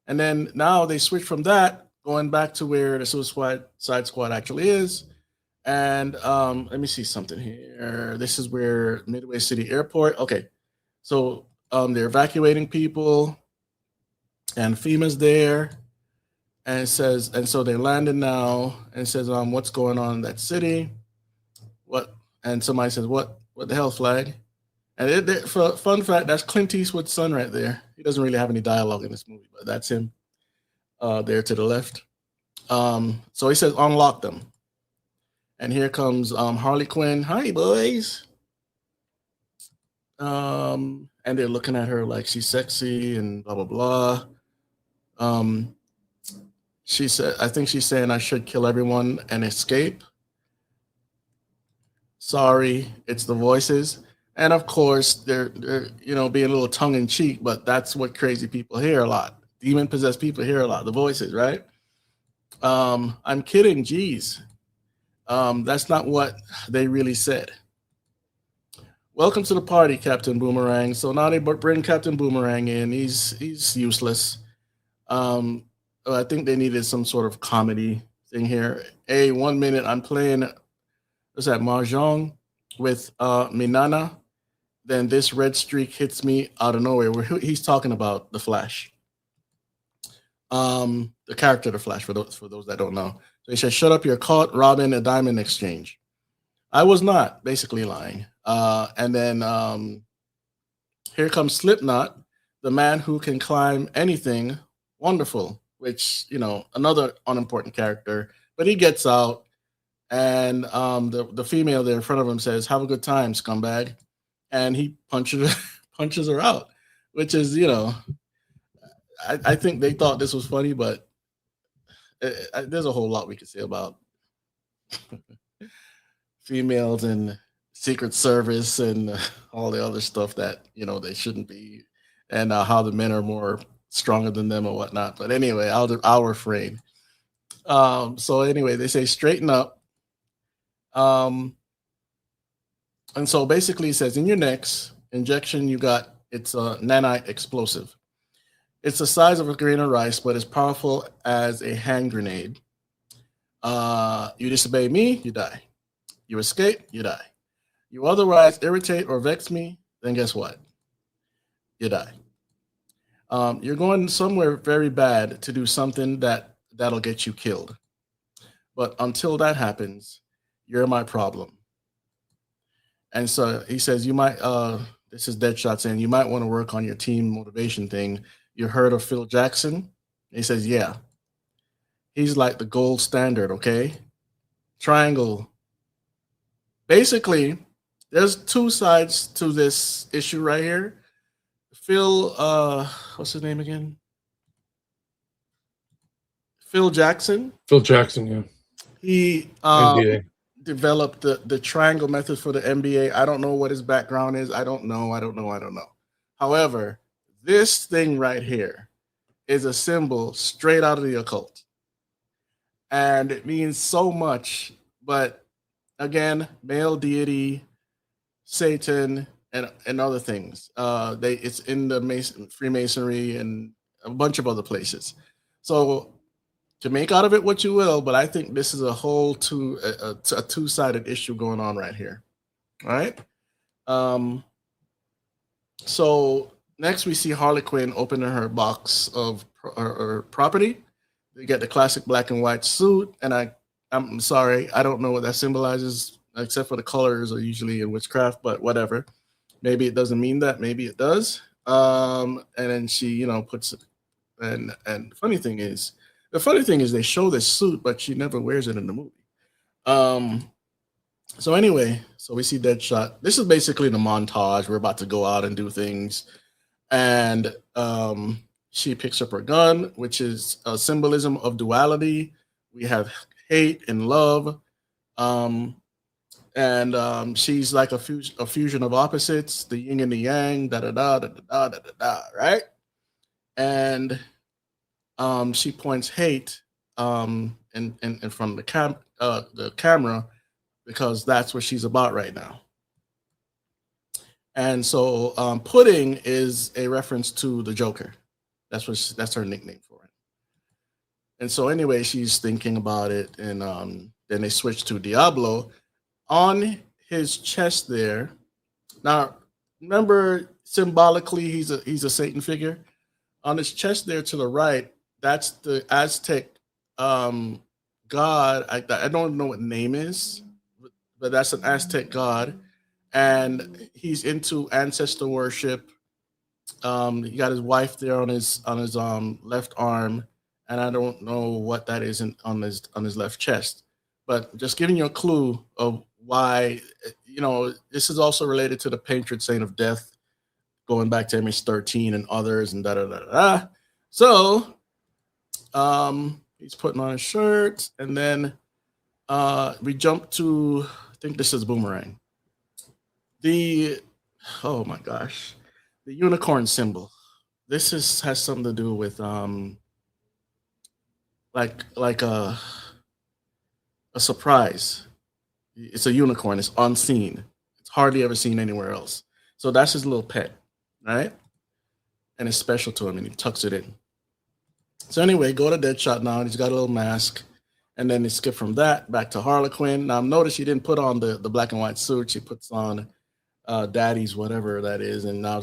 and then now they switch from that, going back to where the Suicide Squad actually is. And let me see something here. This is where Midway City Airport. Okay, so they're evacuating people, and FEMA's there, and it says, and so they're landing now, and it says, "What's going on in that city?" What? And somebody says, "What the hell, Flag?" And for fun fact, that's Clint Eastwood's son right there. He doesn't really have any dialogue in this movie, but that's him. there to the left. So he says unlock them. And here comes Harley Quinn. Hi, boys. And they're looking at her like she's sexy and blah blah blah. Um, she said, I think she's saying I should kill everyone and escape. Sorry, it's the voices. And of course, they're being a little tongue in cheek, but that's what crazy people hear a lot. Demon possessed people hear a lot. The voices, right? I'm kidding. Geez, that's not what they really said. Welcome to the party, Captain Boomerang. So now they bring Captain Boomerang in. He's useless. I think they needed some sort of comedy thing here. Hey, 1 minute I'm playing. What's that? Mahjong with Minana. Then this red streak hits me out of nowhere. Where he's talking about the Flash, the character, the Flash. For those that don't know, so he says, "Shut up! You're caught robbing a diamond exchange." I was not basically lying. And then here comes Slipknot, the man who can climb anything. Wonderful, which another unimportant character, but he gets out, and the female there in front of him says, "Have a good time, scumbag," and he punches punches her out, which is I think they thought this was funny, but there's a whole lot we could say about females and Secret Service and all the other stuff that they shouldn't be, and how the men are more stronger than them or whatnot. But anyway, I'll refrain. So anyway, they say straighten up. And so basically, it says in your next injection, you got it's a nanite explosive. It's the size of a grain of rice, but as powerful as a hand grenade. You disobey me, you die. You escape, you die. You otherwise irritate or vex me, then guess what? You die. You're going somewhere very bad to do something that'll get you killed. But until that happens, you're my problem. And so he says, you might, this is Deadshot saying, you might want to work on your team motivation thing. You heard of Phil Jackson? He says, yeah. He's like the gold standard, okay? Triangle. Basically, there's two sides to this issue right here. Phil, what's his name again? Phil Jackson. Phil Jackson, yeah. He developed the triangle method for the NBA. I don't know what his background is. I don't know. However, this thing right here is a symbol straight out of the occult. And it means so much. But again, male deity, Satan, and other things. It's in the Freemasonry and a bunch of other places. So to make out of it what you will, but I think this is a whole a two-sided issue going on right here. All right. So next we see Harley Quinn opening her box of her property. You get the classic black and white suit, and I'm sorry, I don't know what that symbolizes, except for the colors are usually in witchcraft, but whatever. Maybe it doesn't mean that. Maybe it does. And then she, puts it. And the funny thing is they show this suit, but she never wears it in the movie. So anyway, so we see Deadshot. This is basically the montage. We're about to go out and do things, and she picks up her gun, which is a symbolism of duality. We have hate and love. And she's like a fusion of opposites, the yin and the yang, da da da da da da da da, right? And she points hate in front of the camera, because that's what she's about right now. And so pudding is a reference to the Joker. That's her nickname for it. And so anyway, she's thinking about it, and then they switch to Diablo. On his chest there. Now, remember, symbolically, he's a Satan figure. On his chest there to the right, that's the Aztec god. I don't know what name is, but that's an Aztec god, and he's into ancestor worship. He got his wife there on his left arm, and I don't know what that is on his left chest. But just giving you a clue of why, this is also related to the patron saint of death, going back to MH13 and others and da da da da. So he's putting on his shirt, and then we jump to, I think this is Boomerang. The Oh my gosh, the unicorn symbol. This is has something to do with like a surprise. It's a unicorn. It's unseen. It's hardly ever seen anywhere else. So that's his little pet, right? And it's special to him, and he tucks it in. So anyway, go to Deadshot now. He's got a little mask, and then they skip from that back to Harlequin. Now notice she didn't put on the black and white suit. She puts on Daddy's whatever that is, and now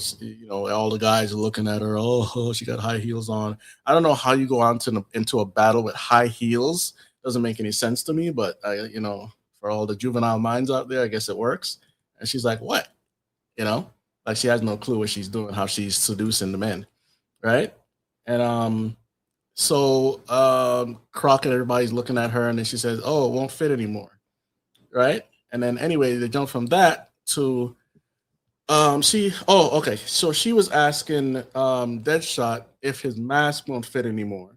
all the guys are looking at her. Oh, she got high heels on. I don't know how you go on into a battle with high heels. Doesn't make any sense to me, but for all the juvenile minds out there, I guess it works. And she's like, "What?" Like she has no clue what she's doing, how she's seducing the men, right? And Croc and everybody's looking at her, and then she says, "Oh, it won't fit anymore," right? And then anyway, they jump from that to okay. So she was asking Deadshot if his mask won't fit anymore.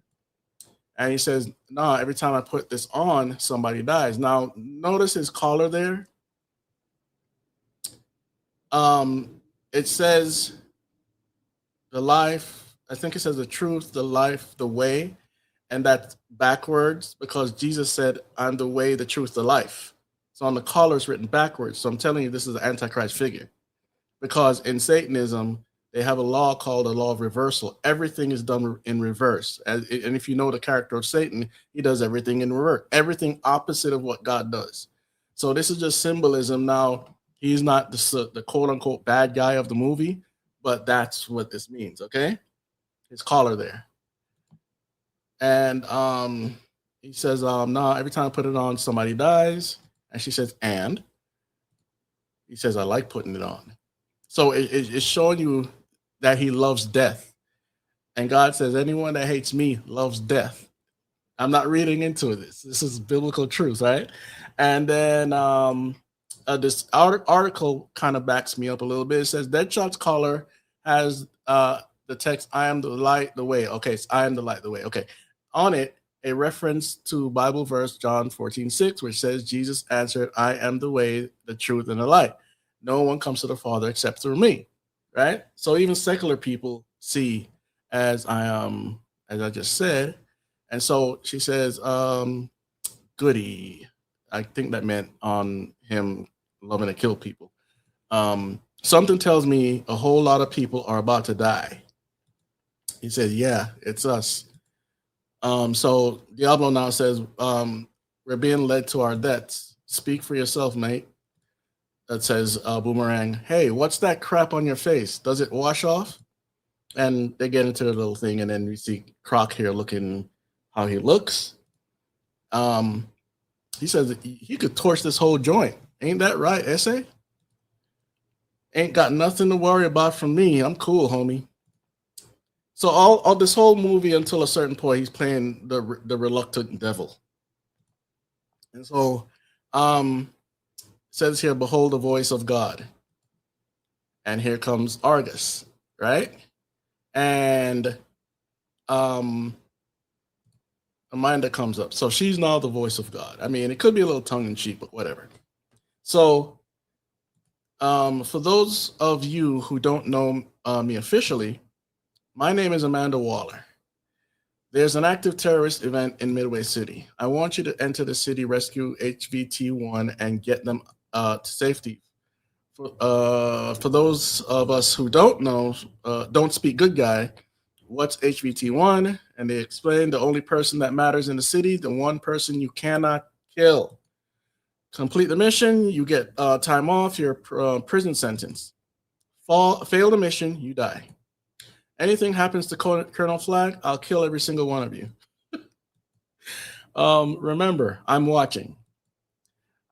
And he says, "No, every time I put this on, somebody dies." Now, notice his collar there. It says the life, I think it says the truth, the life, the way, and that's backwards because Jesus said, "I'm the way, the truth, the life." So on the collar it's written backwards. So I'm telling you, this is an Antichrist figure. Because in Satanism, they have a law called the law of reversal. Everything is done in reverse. And if you know the character of Satan, he does everything in reverse, everything opposite of what God does. So this is just symbolism. Now, he's not the quote unquote bad guy of the movie, but that's what this means, okay? His collar there. And he says, no, every time I put it on, somebody dies. And she says, and he says, I like putting it on. So it's showing you that he loves death. And God says, anyone that hates me loves death. I'm not reading into this. This is biblical truth, right? And then this article kind of backs me up a little bit. It says Deadshot's collar has the text, I am the light, the way. Okay, so I am the light, the way. Okay. On it, a reference to Bible verse John 14:6, which says, Jesus answered, I am the way, the truth, and the light. No one comes to the Father except through me. Right? So even secular people see as I just said. And so she says, goody. I think that meant on him loving to kill people. Something tells me a whole lot of people are about to die. He said, yeah, it's us. So Diablo now says, we're being led to our deaths. Speak for yourself, mate. That says, Boomerang, hey, what's that crap on your face? Does it wash off? And they get into the little thing, and then we see Croc here looking how he looks. He says he could torch this whole joint. Ain't that right, Essay? Ain't got nothing to worry about from me. I'm cool, homie. So all this whole movie until a certain point, he's playing the reluctant devil. And so it says here, behold the voice of God. And here comes Argus, right? And Amanda comes up. So she's now the voice of God. I mean, it could be a little tongue-in-cheek, but whatever. So for those of you who don't know me officially, my name is Amanda Waller. There's an active terrorist event in Midway City. I want you to enter the city, rescue HVT1, and get them to safety. For those of us who don't know, don't speak good guy, what's HVT1? And they explain the only person that matters in the city, the one person you cannot kill. Complete the mission, you get time off your prison sentence. Fail the mission, you die. Anything happens to Colonel Flag, I'll kill every single one of you. Remember, I'm watching.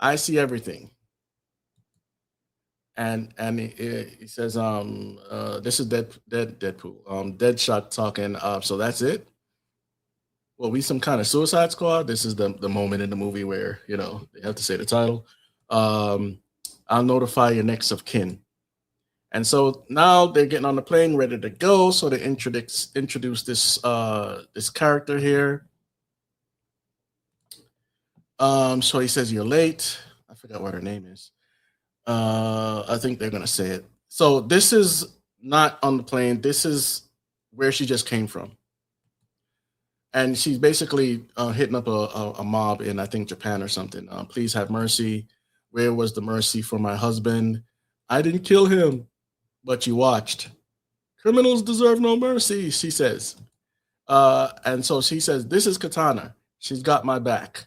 I see everything. And he says, this is Deadpool. Deadshot talking. So that's it. well, we some kind of Suicide Squad. This is the moment in the movie where they have to say the title. Um, I'll notify your next of kin. And so now they're getting on the plane, ready to go. So they introduce this character here. So he says, "You're late." I forgot what her name is. I think they're gonna say it. So this is not on the plane. This is where she just came from, and she's basically hitting up a mob in, I think, Japan or something. Please have mercy. Where was the mercy for my husband? I didn't kill him, but you watched. Criminals deserve no mercy, she says. And so she says, "This is Katana. She's got my back.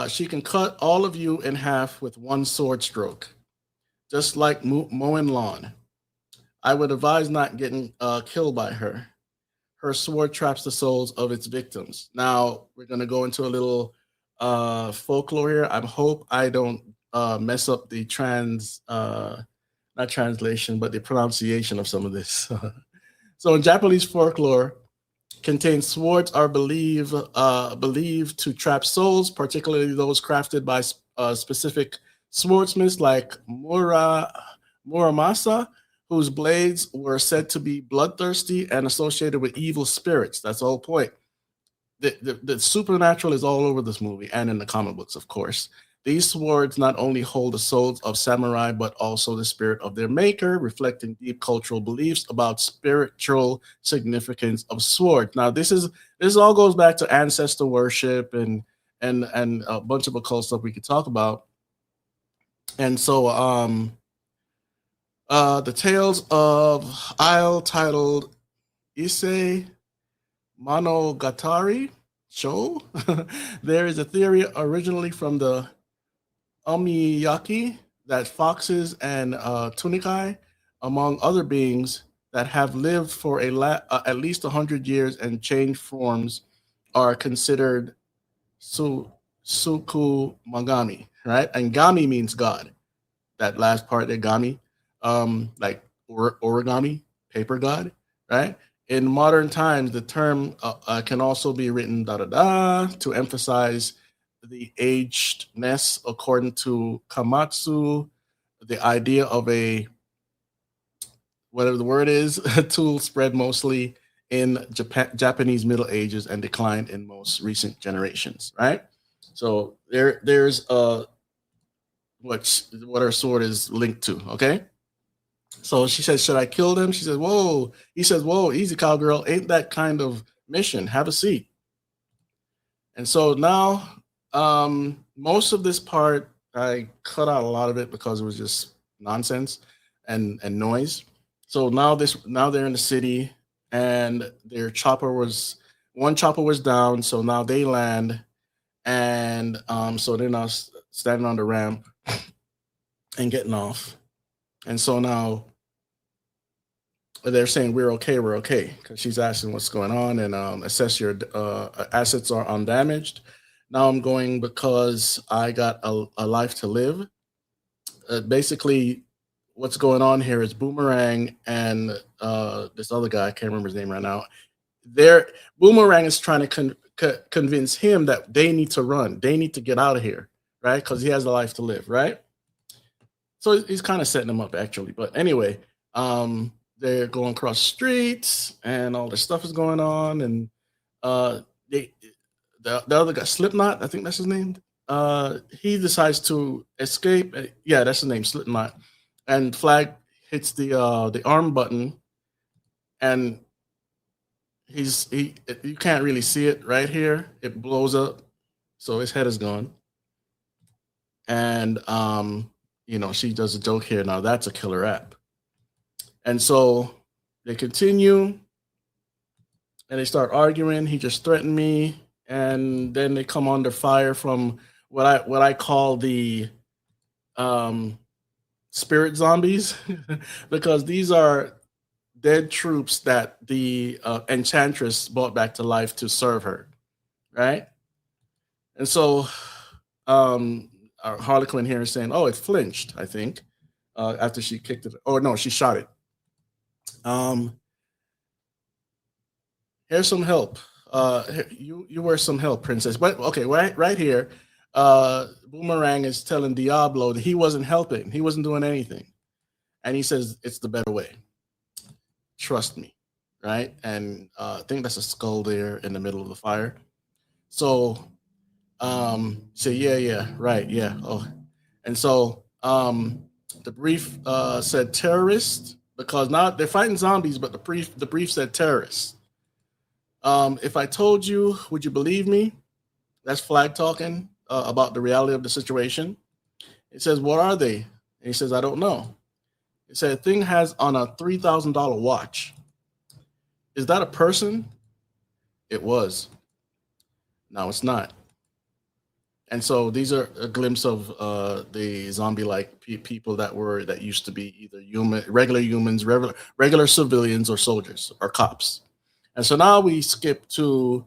She can cut all of you in half with one sword stroke, just like mowing lawn. I would advise not getting killed by her. Her sword traps the souls of its victims." Now we're gonna go into a little folklore here. I hope I don't mess up the not translation, but the pronunciation of some of this. So in Japanese folklore, contains swords are believed to trap souls, particularly those crafted by specific swordsmiths like Muramasa, whose blades were said to be bloodthirsty and associated with evil spirits. That's the whole point. The supernatural is all over this movie and in the comic books, of course. These swords not only hold the souls of samurai, but also the spirit of their maker, reflecting deep cultural beliefs about spiritual significance of swords. Now, this all goes back to ancestor worship and a bunch of occult stuff we could talk about. And so, the tales of Isle titled Issei Monogatari show. There is a theory originally from the Omiyaki that foxes and tunikai, among other beings that have lived for at least 100 years and changed forms, are considered suku magami, right? And gami means God. That last part there, gami, like origami, paper god, right? In modern times, the term can also be written da da da to emphasize the agedness, according to Kamatsu, the idea of a whatever the word is, a tool spread mostly in Japanese Middle Ages and declined in most recent generations, right? So there's what her sword is linked to, okay? So she says, "Should I kill them?" She says, "Whoa." He says, "Whoa, easy, cowgirl. Ain't that kind of mission. Have a seat." And so now, most of this part, I cut out a lot of it because it was just nonsense and noise. So now they're in the city, and one chopper was down. So now they land, and so they're now standing on the ramp and getting off. And so now they're saying, we're okay, because she's asking what's going on, and assess your assets are undamaged. Now I'm going because I got a life to live. Basically, what's going on here is Boomerang and this other guy, I can't remember his name right now. Boomerang is trying to convince him that they need to run, they need to get out of here, right? Because he has a life to live, right? So he's kind of setting them up, actually. But anyway, they're going across streets and all this stuff is going on, and the other guy, Slipknot, I think that's his name. He decides to escape. Yeah, that's his name, Slipknot. And Flag hits the arm button, and you can't really see it right here. It blows up, so his head is gone. And she does a joke here. Now that's a killer app. And so they continue and they start arguing. He just threatened me. And then they come under fire from what I call the spirit zombies, because these are dead troops that the enchantress brought back to life to serve her, right? And so our Harlequin here is saying, "Oh, it flinched, I think, after she kicked it. Oh no, she shot it." Here's some help. You were some help, princess. But okay, right here, Boomerang is telling Diablo that he wasn't helping. He wasn't doing anything, and he says it's the better way. Trust me, right? And I think that's a skull there in the middle of the fire. So, say yeah, right, yeah. Oh, and so the brief said terrorist because now they're fighting zombies, but the brief said terrorists. If I told you, would you believe me? That's Flag talking about the reality of the situation. It says, "What are they?" And he says, "I don't know." It said, "Thing has on a $3,000 watch. Is that a person?" It was. Now it's not. And so these are a glimpse of the zombie-like people that used to be either regular humans, regular civilians, or soldiers or cops. And so now we skip to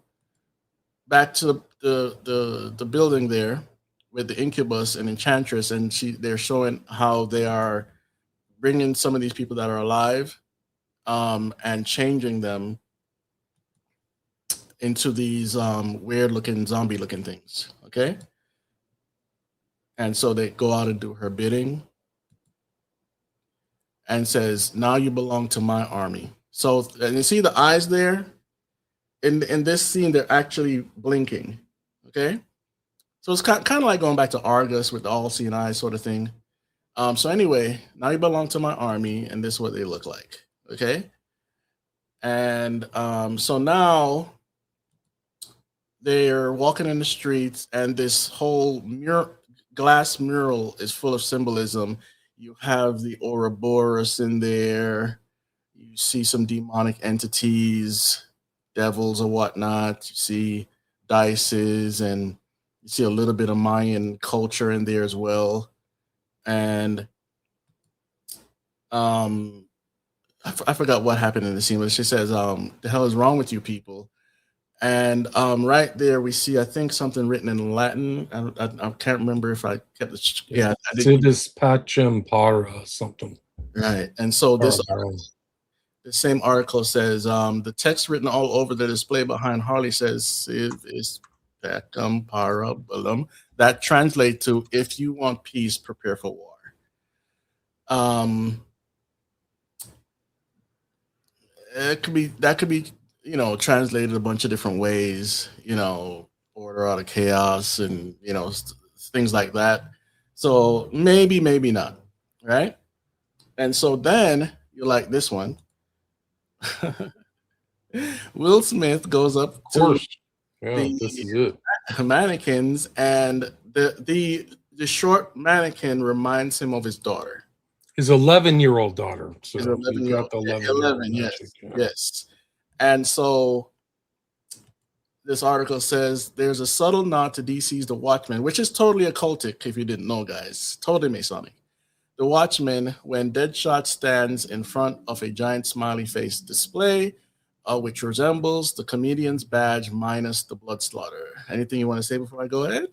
back to the building there with the incubus and enchantress, and they're showing how they are bringing some of these people that are alive and changing them into these weird looking zombie looking things. Okay. And so they go out and do her bidding and says, "Now you belong to my army." So, and you see the eyes there in this scene, they're actually blinking. Okay. So it's kind of like going back to Argus with the all seeing eyes sort of thing. So anyway, now you belong to my army, and this is what they look like. Okay. And so now they're walking in the streets, and this whole glass mural is full of symbolism. You have the Ouroboros in there. You see some demonic entities, devils or whatnot. You see dices, and you see a little bit of Mayan culture in there as well. And I forgot what happened in the scene, but she says, "The hell is wrong with you people?" And right there, we see, I think, something written in Latin. I can't remember if I kept it. Yeah, I did. Sidus pacem para something. Right. And so Para. the same article says the text written all over the display behind Harley says is pacem para bellum. That translates to "If you want peace, prepare for war." Um, that could be translated a bunch of different ways. Order out of chaos, and things like that. So maybe not, right? And so then you like this one. Will Smith goes up Of to course. Yeah, the this is it. mannequins, and the short mannequin reminds him of his daughter. His 11-year-old daughter. So His you 11-year-old. got the 11, yes, yeah. yes. And so this article says there's a subtle nod to DC's The Watchmen, which is totally occultic, if you didn't know, guys. Totally Masonic. The Watchmen, when Deadshot stands in front of a giant smiley face display, which resembles the comedian's badge minus the blood slaughter. Anything you want to say before I go ahead?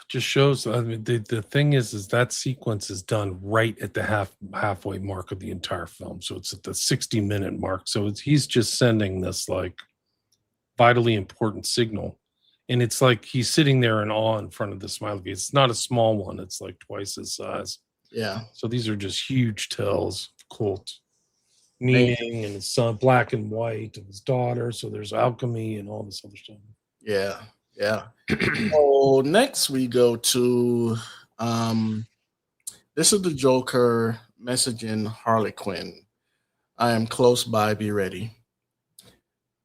Just shows. I mean, the thing is that sequence is done right at the halfway mark of the entire film. So it's at the 60-minute mark. So he's just sending this like vitally important signal, and it's like he's sitting there in awe in front of the smiley face. It's not a small one. It's like twice his size. Yeah. So these are just huge tells of cult meaning, and his son, black and white, and his daughter. So there's alchemy and all this other stuff. Yeah. So next we go to this is the Joker messaging Harley Quinn. "I am close by, be ready."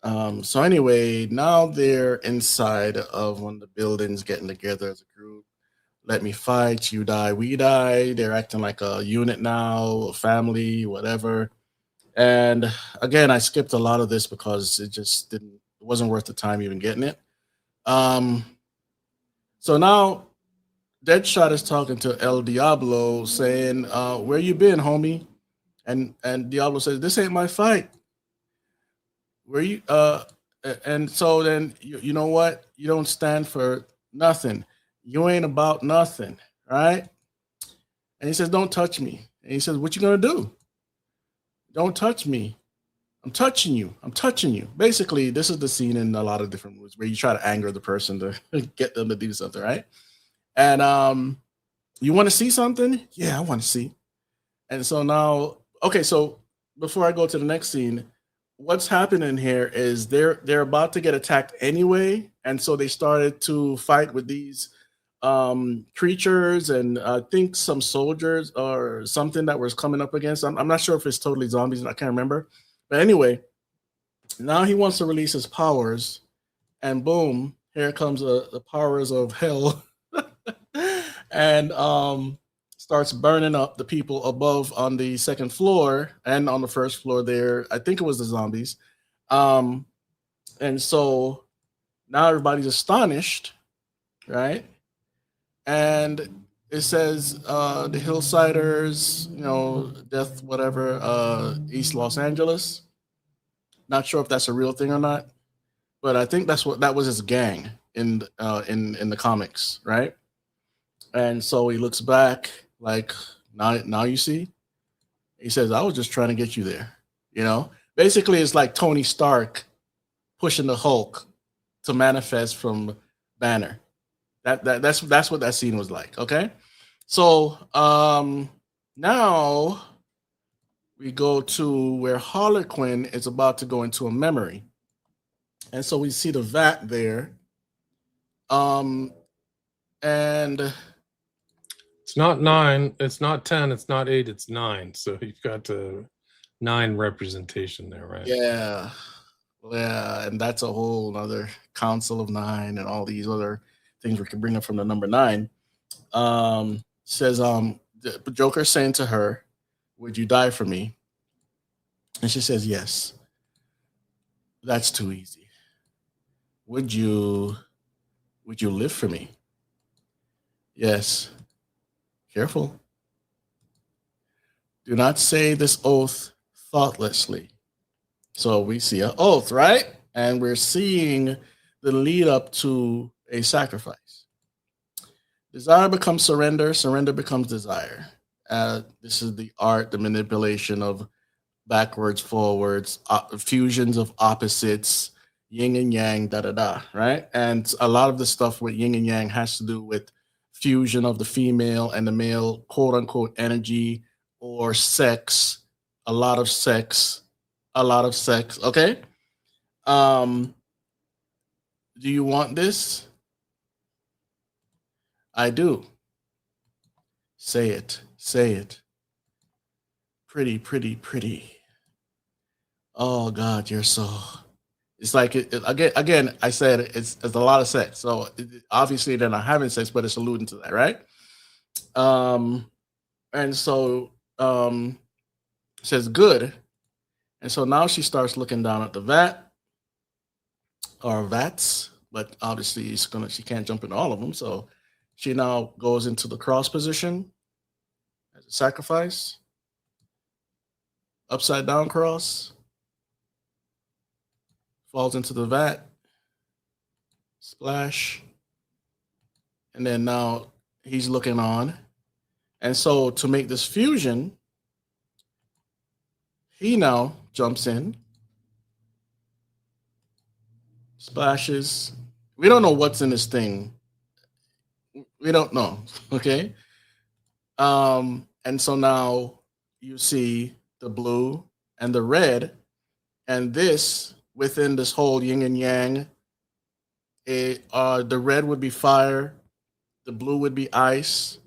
So anyway, now they're inside of one of the buildings getting together as a group. "Let me fight, you die, we die." They're acting like a unit now, a family, whatever. And again, I skipped a lot of this because it wasn't worth the time even getting it. So now Deadshot is talking to El Diablo, saying, "Where you been, homie?" And Diablo says, "This ain't my fight. Where you and so then you know what? You don't stand for nothing. You ain't about nothing, right?" And he says, "Don't touch me." And he says, "What you gonna do? Don't touch me." I'm touching you. I'm touching you. Basically, this is the scene in a lot of different movies where you try to anger the person to get them to do something, right? And you want to see something? Yeah, I want to see. And so now, okay, so before I go to the next scene, what's happening here is they're about to get attacked anyway, and so they started to fight with these creatures and I think some soldiers or something that was coming up against. I'm not sure if it's totally zombies, I can't remember. But anyway, now he wants to release his powers, and boom, here comes the powers of hell, and starts burning up the people above on the second floor and on the first floor. There, I think it was the zombies, um, and so now everybody's astonished, right? And it says the Hillsiders, death, whatever, East Los Angeles. Not sure if that's a real thing or not, but I think that was his gang in the comics, right? And so he looks back like, now you see. He says, "I was just trying to get you there." Basically, it's like Tony Stark pushing the Hulk to manifest from Banner. That's what that scene was like. Okay, so now we go to where Harlequin is about to go into a memory, and so we see the vat there. Um, and It's not 9, it's not 10, it's not 8, it's 9. So you've got 9 representation there, right? yeah, yeah, and that's a whole other Council of Nine and all these other things we can bring up from the number nine. Says the Joker saying to her, "Would you die for me?" And she says, "Yes." That's too easy. Would you would you live for me? Yes. Careful. Do not say this oath thoughtlessly. So we see an oath, right? And we're seeing the lead up to a sacrifice. Desire becomes surrender, surrender becomes desire. This is the art, the manipulation of backwards, forwards, fusions of opposites, yin and yang, da da da, right? And a lot of the stuff with yin and yang has to do with fusion of the female and the male, quote unquote, energy or sex, a lot of sex, a lot of sex. Okay. Um, do you want this? I do. Say it. Say it. Pretty, pretty, pretty. Oh God, you're so. It's like again. I said it's a lot of sex. So obviously they're not having sex, but it's alluding to that, right? Um, and so says good, and so now she starts looking down at the vat or vats, but obviously she can't jump into all of them. So she now goes into the cross position as a sacrifice, upside down cross, falls into the vat, splash, and then now he's looking on. And so to make this fusion, he now jumps in, splashes. We don't know what's in this thing. We don't know. Okay. And so now you see the blue and the red, and this within this whole yin and yang. The red would be fire, the blue would be ice.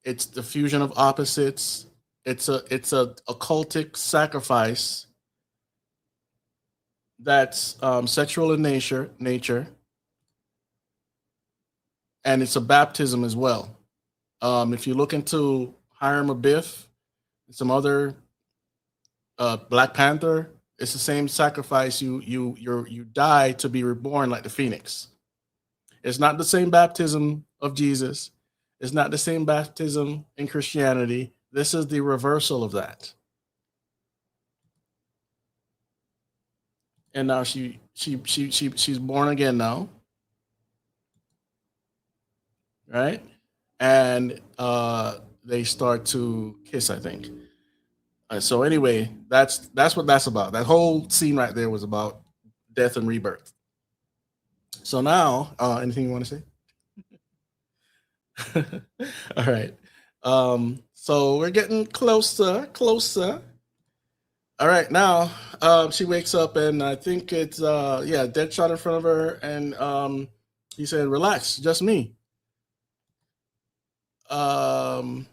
It's the fusion of opposites. It's a occultic sacrifice that's sexual in nature, and it's a baptism as well. If you look into Hiram Abiff and some other Black Panther, it's the same sacrifice. You die to be reborn like the phoenix. It's not the same baptism of Jesus. It's not the same baptism in Christianity. This is the reversal of that. And now she's born again now, right? And they start to kiss, I think. So anyway, that's what that's about. That whole scene right there was about death and rebirth. So now, anything you want to say? All right. So we're getting closer, closer. All right, now she wakes up and I think it's yeah, dead shot in front of her, and he said, "Relax, just me." And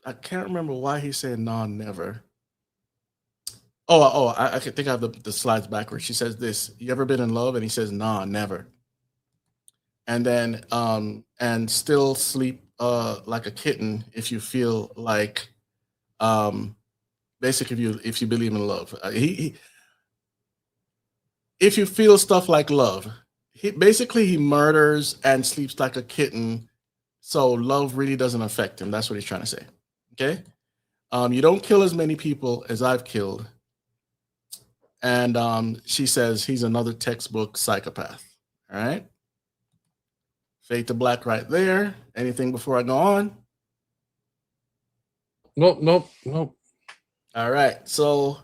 I can't remember why he said "no, never." I can think I have the slides backwards. She says this: "You ever been in love?" And he says, "Nah, never." And then and still sleep like a kitten if you feel like basically if you believe in love. He if you feel stuff like love, he murders and sleeps like a kitten, so love really doesn't affect him. That's what he's trying to say. Okay, you don't kill as many people as I've killed, and she says he's another textbook psychopath. All right, fade to black right there. Anything before I go on? Nope, nope, nope. All right, so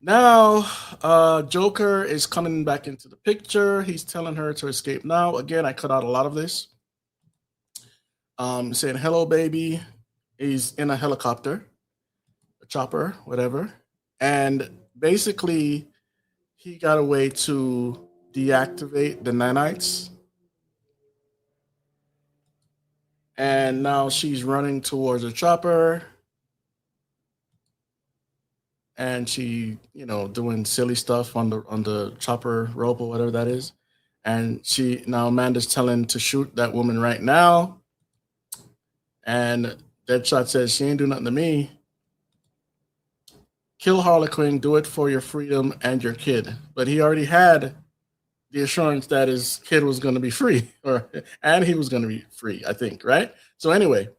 now, Joker is coming back into the picture. He's telling her to escape now. Again, I cut out a lot of this. Saying, "Hello, baby." He's in a helicopter, a chopper, whatever. And basically, he got a way to deactivate the nanites. And now she's running towards the chopper. And she, doing silly stuff on the chopper rope or whatever that is. And now Amanda's telling to shoot that woman right now. And Deadshot says she ain't do nothing to me. Kill Harley Quinn, do it for your freedom and your kid. But he already had the assurance that his kid was going to be free, and he was going to be free, I think, right? So anyway,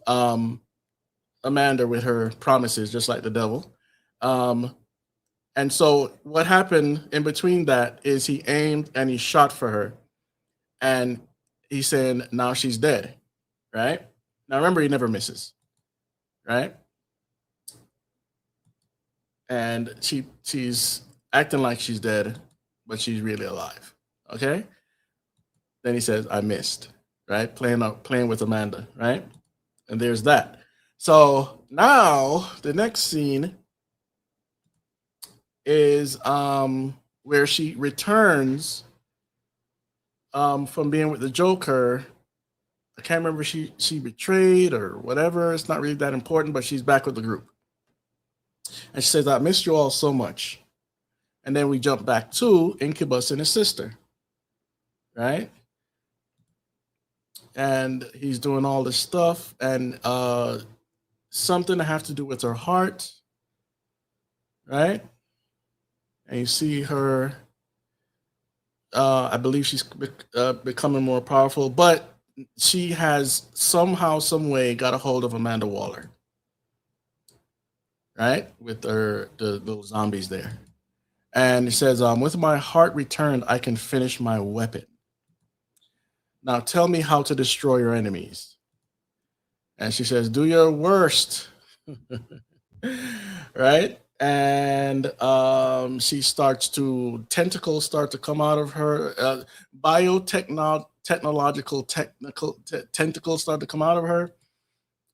Amanda with her promises, just like the devil. And so what happened in between that is he aimed and he shot for her. And he's saying, now she's dead, right? Now remember, he never misses, right? And she's acting like she's dead, but she's really alive, okay? Then he says, I missed, right? Playing with Amanda, right? And there's that. So now the next scene is where she returns from being with the Joker. I can't remember she betrayed or whatever. It's not really that important, but she's back with the group. And she says, I missed you all so much. And then we jump back to Incubus and his sister, right? And he's doing all this stuff and something to have to do with her heart, right? And you see her, I believe she's becoming more powerful, but she has somehow, some way got a hold of Amanda Waller, right? With the little zombies there. And it says, with my heart returned, I can finish my weapon. Now tell me how to destroy your enemies. And she says, do your worst. Right? And she starts to, tentacles start to come out of her. Technical tentacles start to come out of her.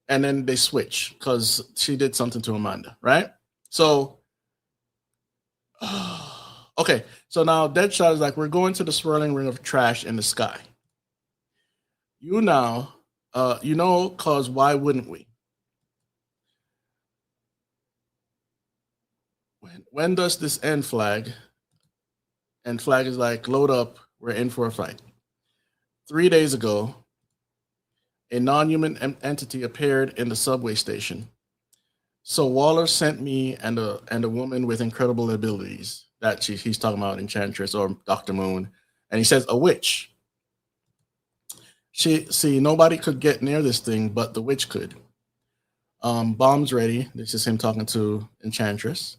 And then they switch because she did something to Amanda, right? So, okay. So now Deadshot is like, we're going to the swirling ring of trash in the sky. Because why wouldn't we? When does this end, Flag? And Flag is like, load up, we're in for a fight. 3 days ago, a non-human entity appeared in the subway station. So Waller sent me and a woman with incredible abilities that he's talking about, Enchantress or Dr. Moon. And he says, a witch. Nobody could get near this thing, but the witch could. Bombs ready. This is him talking to Enchantress.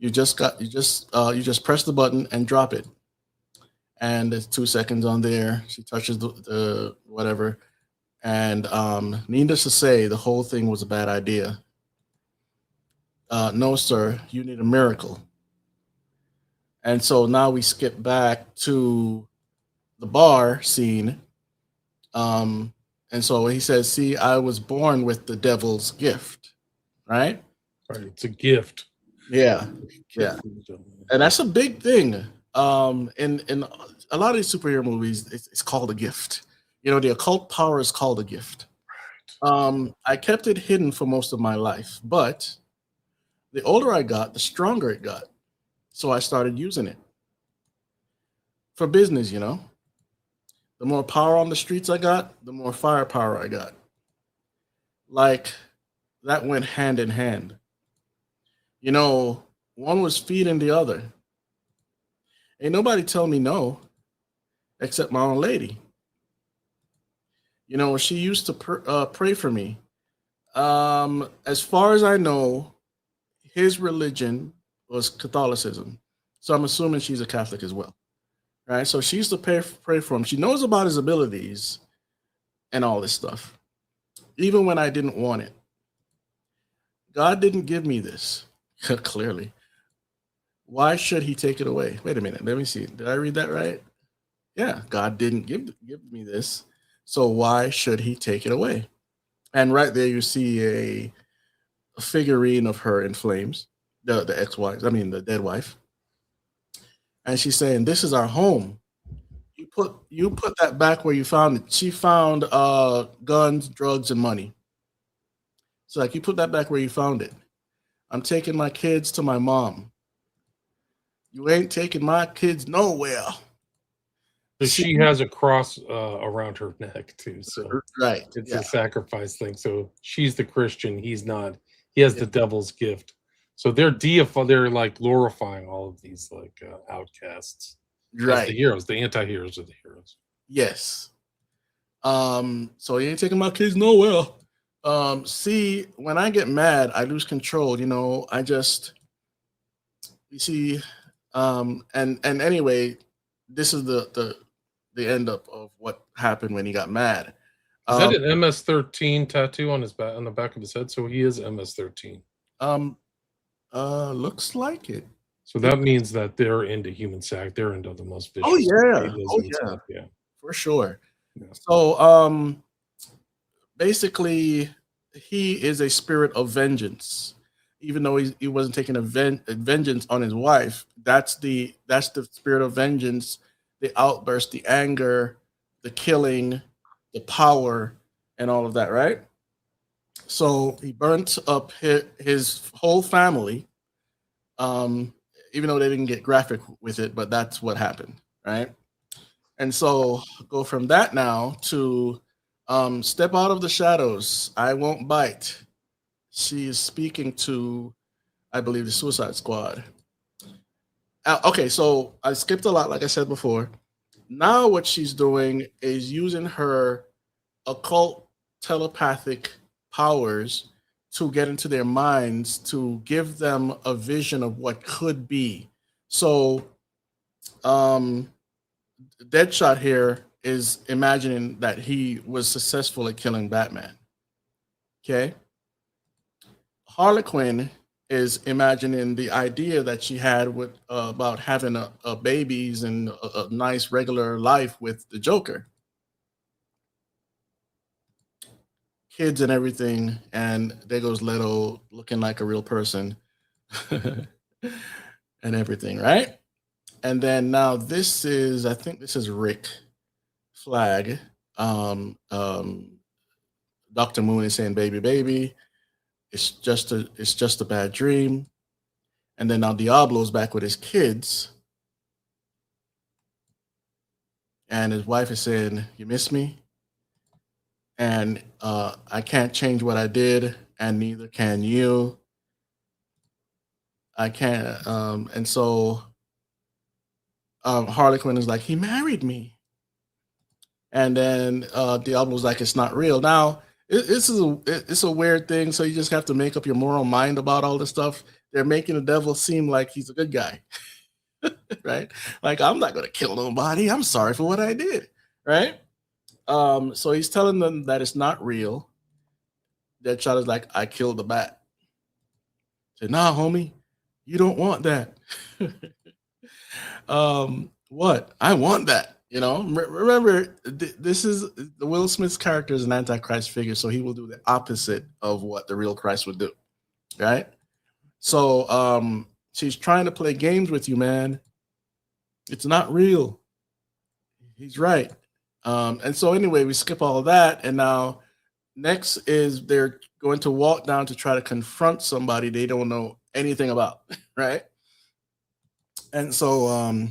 You just press the button and drop it. And there's 2 seconds on there. She touches the whatever. And needless to say, the whole thing was a bad idea. No, sir, you need a miracle. And so now we skip back to the bar scene. Um, and so he says, see, I was born with the devil's gift, right? Right. It's a gift. Yeah. Gift Yeah. from the devil. And that's a big thing. In a lot of these superhero movies, it's called a gift. You know, the occult power is called a gift. I kept it hidden for most of my life, but the older I got, the stronger it got. So I started using it for business, you know. The more power on the streets I got, the more firepower I got. Like that went hand in hand. You know, one was feeding the other. Ain't nobody tell me no except my own lady. You know, she used to pray for me. As far as I know, his religion was Catholicism. So I'm assuming she's a Catholic as well. Right. So she used to pray for him. She knows about his abilities and all this stuff, even when I didn't want it. God didn't give me this, clearly. Why should he take it away? Wait a minute. Let me see. Did I read that right? Yeah. God didn't give me this. So why should he take it away? And right there, you see a figurine of her in flames, the ex-wife, I mean, the dead wife. And she's saying, this is our home. You put that back where you found it. She found guns, drugs, and money. So like you put that back where you found it. I'm taking my kids to my mom. You ain't taking my kids nowhere. So See, she has a cross around her neck too. So right. it's Yeah. a sacrifice thing. So she's the Christian. He's not. He has the devil's gift. So they're they're like glorifying all of these like outcasts as the heroes. The anti-heroes are the heroes. Yes. So you ain't taking my kids nowhere. See, when I get mad, I lose control. You know, you see, and anyway, this is the end up of what happened when he got mad. Is that an MS-13 tattoo on his back, on the back of his head? So he is MS-13. Looks like it. So that means that they're into human sac. They're into the most vicious. Oh yeah. Stuff. Yeah, for sure. Yeah. So basically, he is a spirit of vengeance. Even though he wasn't taking a vengeance on his wife, that's the spirit of vengeance, the outburst, the anger, the killing, the power, and all of that, right? So he burnt up his whole family, even though they didn't get graphic with it, but that's what happened, right? And so go from that now to step out of the shadows. I won't bite. She is speaking to, I believe, the Suicide Squad. Okay, so I skipped a lot, like I said before. Now what she's doing is using her occult telepathic powers to get into their minds to give them a vision of what could be. So Deadshot here is imagining that he was successful at killing Batman. Okay. Harlequin is imagining the idea that she had with about having a babies and a nice regular life with the Joker, kids and everything. And there goes Leto looking like a real person and everything, right? And then now this is, I think this is Rick Flag. Dr. Moon is saying, "Baby, baby, it's just a bad dream." And then now Diablo's back with his kids, and his wife is saying, "You miss me?" And I can't change what I did, and neither can you. I can't. And so Harley Quinn is like, "He married me," and then Diablo's like, "It's not real." Now it's a weird thing, so you just have to make up your moral mind about all this stuff. They're making the devil seem like he's a good guy. Right? Like, I'm not gonna kill nobody. I'm sorry for what I did. Right? So he's telling them that it's not real. Deadshot is like, I killed the bat. Said, nah, homie, you don't want that. What? I want that. You know, remember, this is the Will Smith's character is an antichrist figure, so he will do the opposite of what the real Christ would do, right? So, she's trying to play games with you, man. It's not real. He's right. And so, anyway, we skip all of that, and now next is they're going to walk down to try to confront somebody they don't know anything about, right? And so,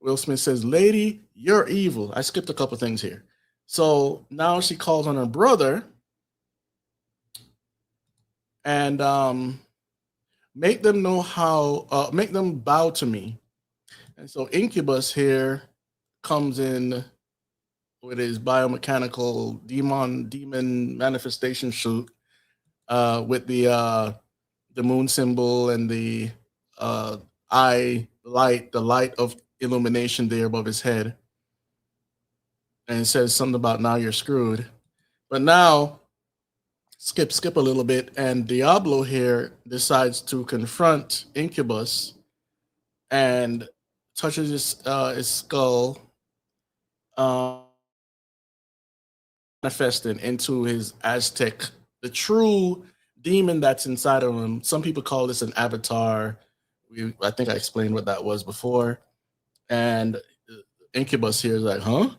Will Smith says, "Lady, you're evil." I skipped a couple things here. So now she calls on her brother and make them know how, make them bow to me. And so Incubus here comes in with his biomechanical demon manifestation suit, with the moon symbol and the eye light, the light of illumination there above his head, and it says something about now you're screwed. But now skip a little bit, and Diablo here decides to confront Incubus and touches his skull, uh, manifesting into his Aztec, the true demon that's inside of him. Some people call this an avatar. I think I explained what that was before. And Incubus here is like, huh?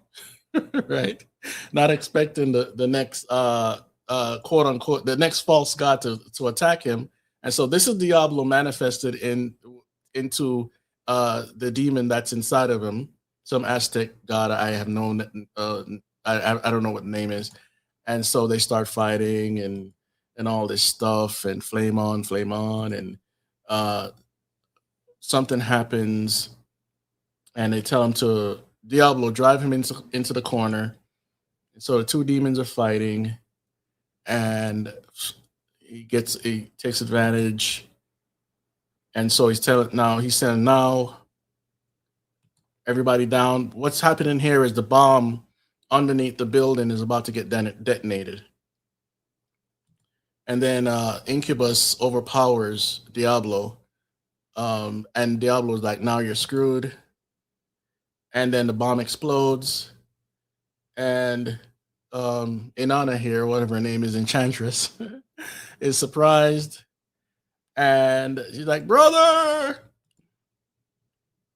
Right? Not expecting the next quote unquote the next false god to attack him. And so this is Diablo manifested into the demon that's inside of him, some Aztec god I have known. I don't know what the name is. And so they start fighting and all this stuff and flame on, and uh, something happens, and they tell him to Diablo drive him into the corner. So the two demons are fighting, and he takes advantage, and so he's saying now everybody down. What's happening here is the bomb underneath the building is about to get detonated, and then Incubus overpowers Diablo, and Diablo's like, now you're screwed, and then the bomb explodes, and Inanna here, whatever her name is, Enchantress, is surprised, and she's like, brother,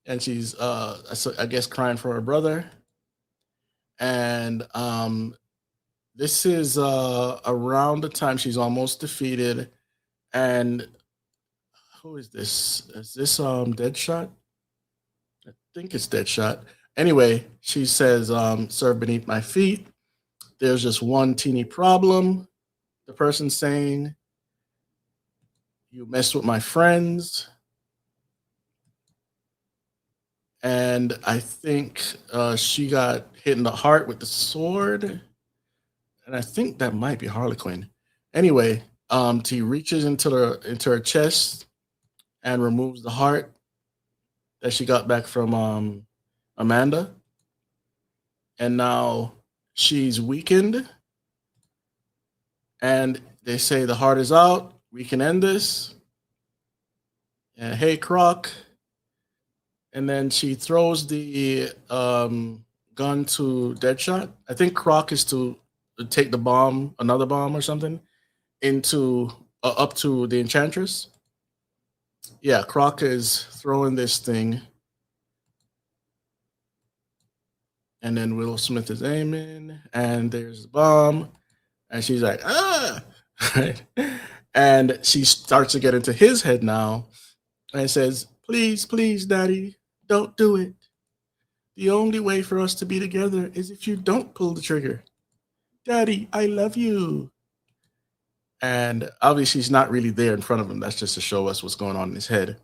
and she's I guess crying for her brother, and this is around the time she's almost defeated, and who is this? Is this Deadshot? I think it's Deadshot. Anyway, she says, serve beneath my feet. There's just one teeny problem. The person's saying, you messed with my friends. And I think she got hit in the heart with the sword. And I think that might be Harlequin. Anyway, she reaches into her chest and removes the heart that she got back from Amanda. And now she's weakened. And they say the heart is out. We can end this. And hey, Croc. And then she throws the gun to Deadshot. I think Croc is to take the bomb, another bomb or something, into up to the Enchantress. Yeah, Croc is throwing this thing. And then Will Smith is aiming, and there's the bomb. And she's like, ah! Right? And she starts to get into his head now and says, please, please, Daddy, don't do it. The only way for us to be together is if you don't pull the trigger. Daddy, I love you. And obviously, she's not really there in front of him. That's just to show us what's going on in his head.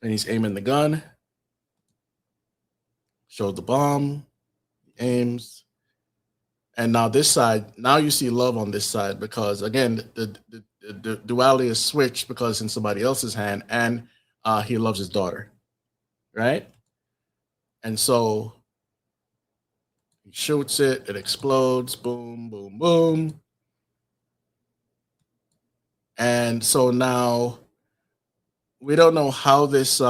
And he's aiming the gun. Showed the bomb. Aims. And now this side, now you see love on this side because, again, the duality is switched because it's in somebody else's hand, and he loves his daughter, right? And so he shoots it, it explodes, boom, boom, boom. And so now we don't know how this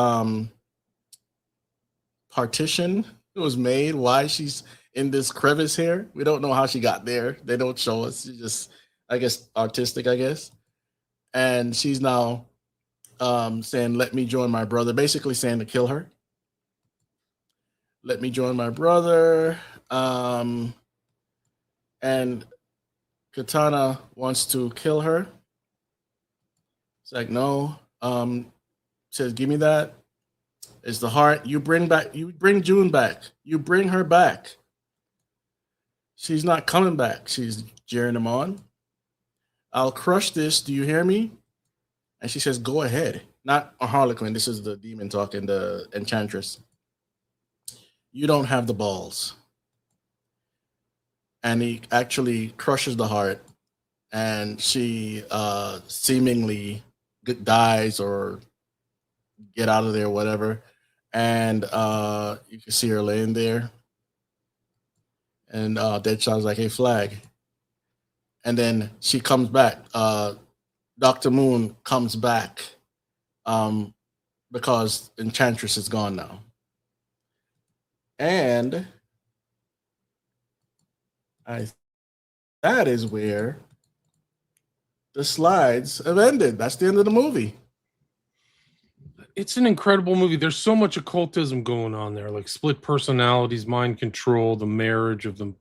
partition was made. Why she's in this crevice here? We don't know how she got there. They don't show us. She's just, I guess, artistic. I guess, and she's now saying, "Let me join my brother." Basically, saying to kill her. Let me join my brother. And Katana wants to kill her. It's like, no. Says, give me that. It's the heart. You bring June back. You bring her back. She's not coming back. She's jeering him on. I'll crush this. Do you hear me? And she says, go ahead. Not a Harlequin. This is the demon talking, the enchantress. You don't have the balls. And he actually crushes the heart, and she seemingly dies or get out of there, whatever. And you can see her laying there, and Deadshot's like, "Hey, flag!" And then she comes back. Dr. Moon comes back because Enchantress is gone now, and that is where the slides have ended. That's the end of the movie. It's an incredible movie. There's so much occultism going on there, like split personalities, mind control, the marriage of the,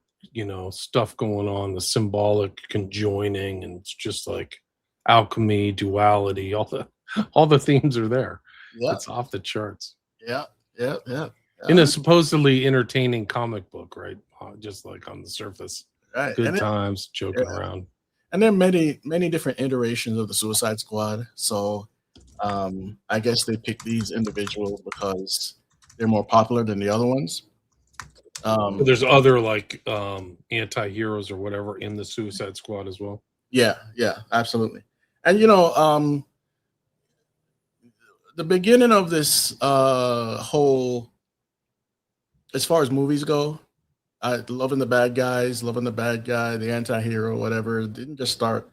stuff going on, the symbolic conjoining, and it's just like alchemy, duality, all the themes are there. Yeah. It's off the charts. Yeah. In a supposedly entertaining comic book, right? Just like on the surface. Right. Good times, joking around. And there are many different iterations of the Suicide Squad. So I guess they picked these individuals because they're more popular than the other ones. There's other like anti-heroes or whatever in the Suicide Squad as well. Yeah, absolutely. And the beginning of this whole, as far as movies go, loving the bad guys, loving the bad guy, the anti-hero, whatever, didn't just start.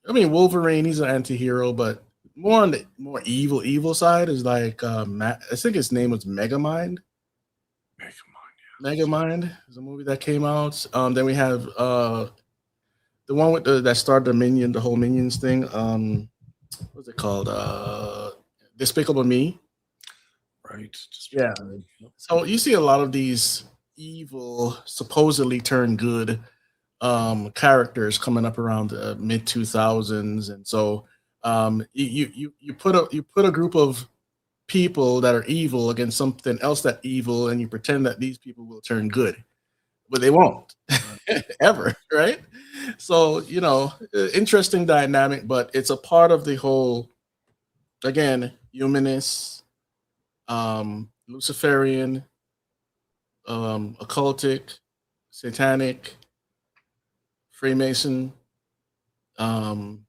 Wolverine, he's an anti-hero, but more on the more evil side is like I think his name was Megamind. Megamind is a movie that came out. Then we have the one with that started the whole Minions thing. What's it called? Despicable Me. Right. Yeah. So you see a lot of these evil, supposedly turned good characters coming up around the mid 2000s, and so you put a group of people that are evil against something else that's evil, and you pretend that these people will turn good, but they won't ever, right? So interesting dynamic, but it's a part of the whole, again, humanist, Luciferian, occultic, satanic, Freemason, and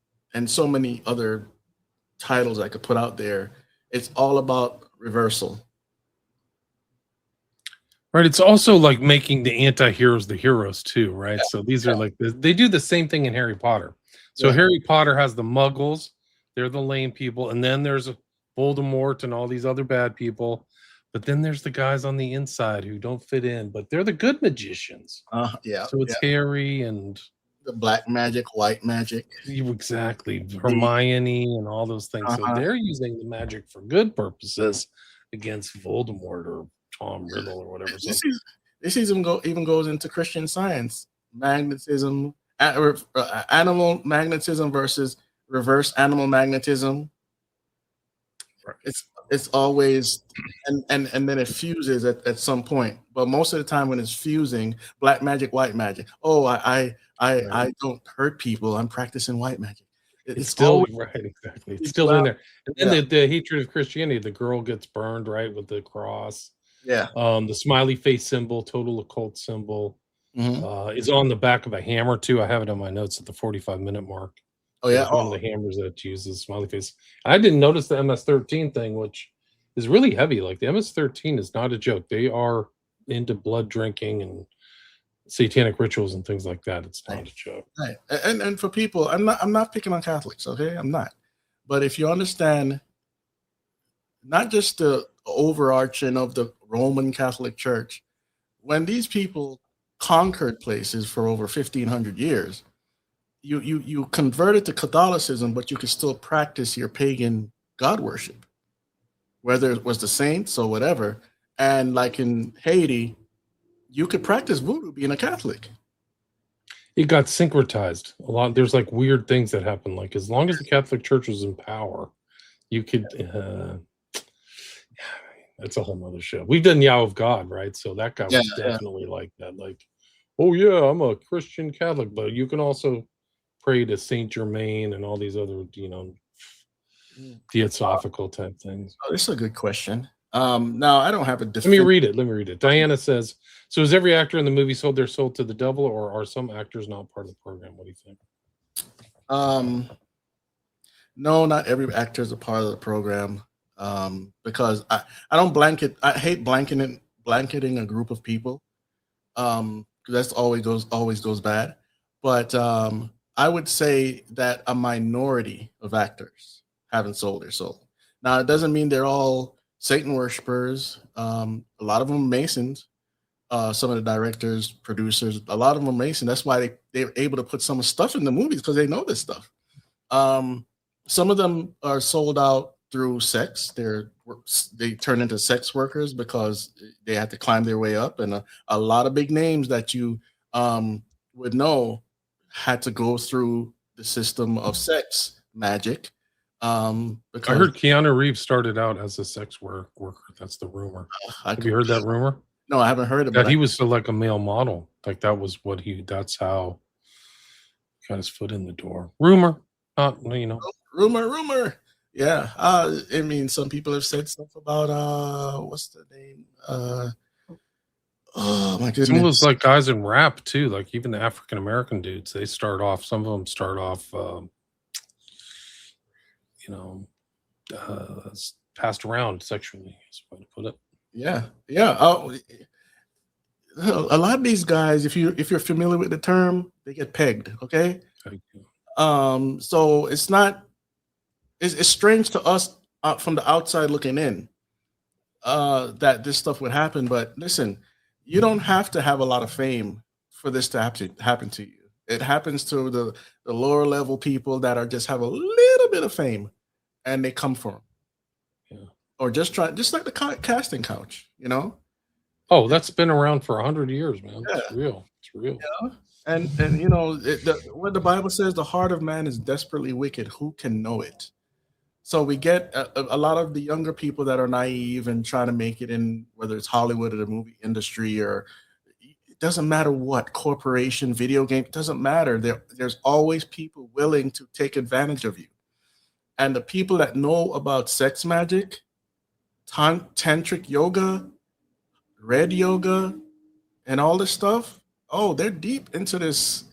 so many other titles I could put out there. It's all about reversal. Right. It's also like making the anti-heroes the heroes too, right? Yeah. So these are like they do the same thing in Harry Potter. So Harry Potter has the Muggles, they're the lame people, and then there's Voldemort and all these other bad people. But then there's the guys on the inside who don't fit in, but they're the good magicians. So it's Harry and the black magic, white magic. Exactly. Hermione and all those things. So they're using the magic for good purposes against Voldemort or Tom Riddle or whatever. This even goes into Christian Science, magnetism, animal magnetism versus reverse animal magnetism. Right. It's always and then it fuses at some point, but most of the time when it's fusing, black magic, white magic. Oh, I don't hurt people. I'm practicing white magic. It's still right, exactly. It's still in there. And then the hatred of Christianity. The girl gets burned, right, with the cross. Yeah. The smiley face symbol, total occult symbol, is on the back of a hammer too. I have it on my notes at the 45-minute mark. Oh yeah, one of the hammers that uses smiley face. I didn't notice the MS-13 thing, which is really heavy. Like the MS-13 is not a joke. They are into blood drinking and satanic rituals and things like that. It's not a joke. Right. And for people, I'm not picking on Catholics, okay? I'm not. But if you understand not just the overarching of the Roman Catholic Church, when these people conquered places for over 1,500 years, you converted to Catholicism, but you could still practice your pagan god worship, whether it was the saints or whatever. And like in Haiti, you could practice voodoo being a Catholic. It got syncretized a lot. There's like weird things that happen. Like as long as the Catholic Church was in power, you could. That's a whole nother show. We've done Yow of God, right? So that guy Yeah, was yeah. definitely like that. Like, oh yeah, I'm a Christian Catholic, but you can also pray to Saint Germain and all these other, theosophical type things. Oh, this is a good question. Now I don't have a Let me read it. Let me read it. Diana says, "So is every actor in the movie sold their soul to the devil, or are some actors not part of the program? What do you think?" No, not every actor is a part of the program. Because I don't blanket. I hate blanketing a group of people. Because that's always goes bad. But I would say that a minority of actors haven't sold their soul. Now it doesn't mean they're all Satan worshippers. A lot of them are Masons. Some of the directors, producers, a lot of them are Mason. That's why they're able to put some stuff in the movies because they know this stuff. Some of them are sold out through sex. They turn into sex workers because they had to climb their way up, and a lot of big names that you would know had to go through the system of sex magic. Because I heard Keanu Reeves started out as a sex worker. That's the rumor. Have you heard that rumor? No, I haven't heard it. That he was like a male model. Like that was what that's how he got his foot in the door. Rumor, not rumor. Yeah. I mean, some people have said stuff about what's the name? Oh my goodness. Some of those like guys in rap too, like even the African American dudes, they start off. Some of them start off, passed around sexually. Is the way to put it. Yeah, yeah. A lot of these guys, if you're familiar with the term, they get pegged. Okay. So it's not. It's strange to us from the outside looking in that this stuff would happen. But listen, you don't have to have a lot of fame for this to happen to you. It happens to the lower level people that are just have a little bit of fame, and they come for them. Yeah. Or just like the casting couch, Oh, that's been around for 100 years, man. Yeah. It's real. It's real. Yeah. And what the Bible says, the heart of man is desperately wicked. Who can know it? So we get a lot of the younger people that are naive and trying to make it in, whether it's Hollywood or the movie industry, or it doesn't matter what corporation, video game, it doesn't matter. There's always people willing to take advantage of you. And the people that know about sex magic, tantric yoga, red yoga, and all this stuff, they're deep into this